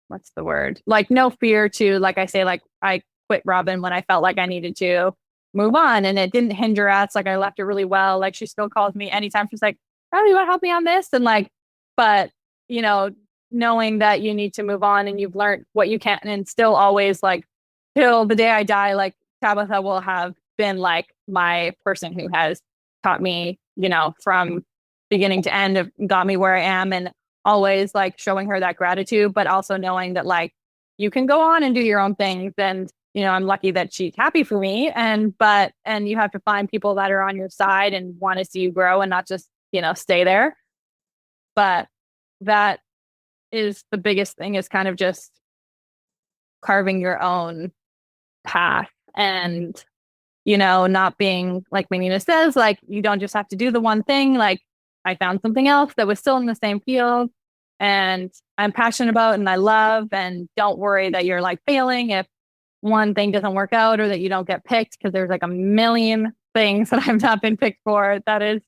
what's the word? Like no fear to, like I say, like I quit Robin when I felt like I needed to move on and it didn't hinder us. Like I left it really well. Like she still calls me anytime. She's like, oh, you want to help me on this? And like, but knowing that you need to move on and you've learned what you can and still always like till the day I die, like Tabitha will have been like my person who has taught me, from beginning to end got me where I am and always like showing her that gratitude, but also knowing that like you can go on and do your own things. And, I'm lucky that she's happy for me. And you have to find people that are on your side and want to see you grow and not just, stay there. But that is the biggest thing is kind of just carving your own path and, not being like Menina says, like you don't just have to do the one thing. Like I found something else that was still in the same field and I'm passionate about and I love, and don't worry that you're like failing if one thing doesn't work out or that you don't get picked, because there's like a million things that I've not been picked for that is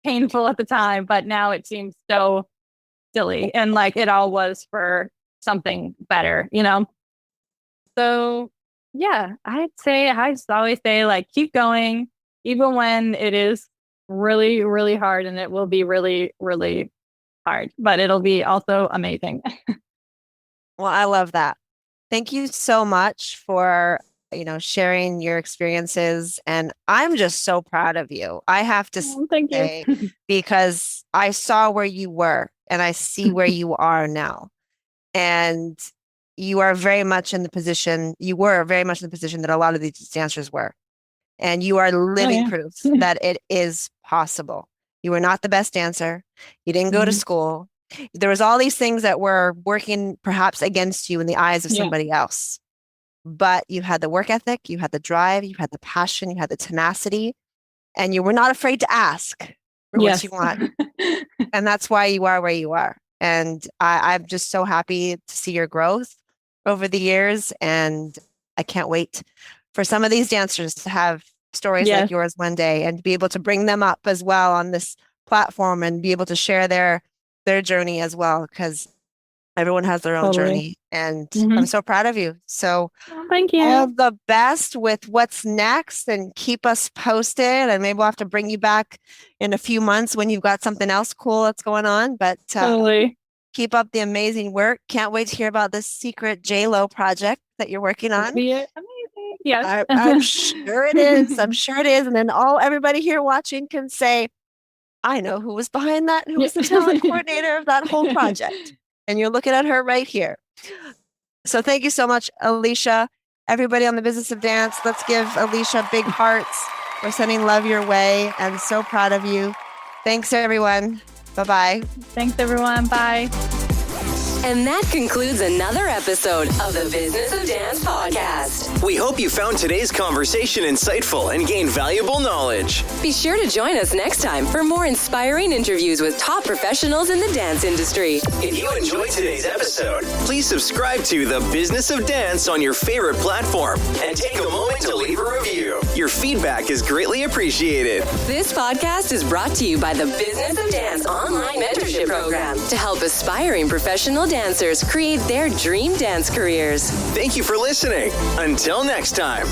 painful at the time, but now it seems so silly and like it all was for something better, So yeah, I just always say like keep going even when it is really, really hard, and it will be really, really hard, but it'll be also amazing. Well, I love that. Thank you so much for, sharing your experiences. And I'm just so proud of you. I have to say, because I saw where you were and I see where you are now. And you were very much in the position that a lot of these dancers were. And you are living proof that it is possible. You were not the best dancer. You didn't go to school. There was all these things that were working perhaps against you in the eyes of somebody else. But you had the work ethic, you had the drive, you had the passion, you had the tenacity, and you were not afraid to ask for what you want. And that's why you are where you are. And I'm just so happy to see your growth over the years. And I can't wait for some of these dancers to have stories like yours one day and be able to bring them up as well on this platform and be able to share their journey as well, because everyone has their own journey. And I'm so proud of you. So thank you. All the best with what's next, and keep us posted. And maybe we'll have to bring you back in a few months when you've got something else cool that's going on. But keep up the amazing work. Can't wait to hear about this secret J-Lo project that you're working on. Amazing. Yes. I'm sure it is. I'm sure it is. And then everybody here watching can say, I know who was behind that and who was the talent coordinator of that whole project. And you're looking at her right here. So thank you so much, Alicia. Everybody on the Business of Dance, let's give Alicia big hearts. We're sending love your way and so proud of you. Thanks, everyone. Bye-bye. Thanks, everyone. Bye. And that concludes another episode of the Business of Dance podcast. We hope you found today's conversation insightful and gained valuable knowledge. Be sure to join us next time for more inspiring interviews with top professionals in the dance industry. If you enjoyed today's episode, please subscribe to The Business of Dance on your favorite platform and take a moment to leave a review. Your feedback is greatly appreciated. This podcast is brought to you by the Business of Dance online mentorship program to help aspiring professional dancers create their dream dance careers. Thank you for listening. Until next time.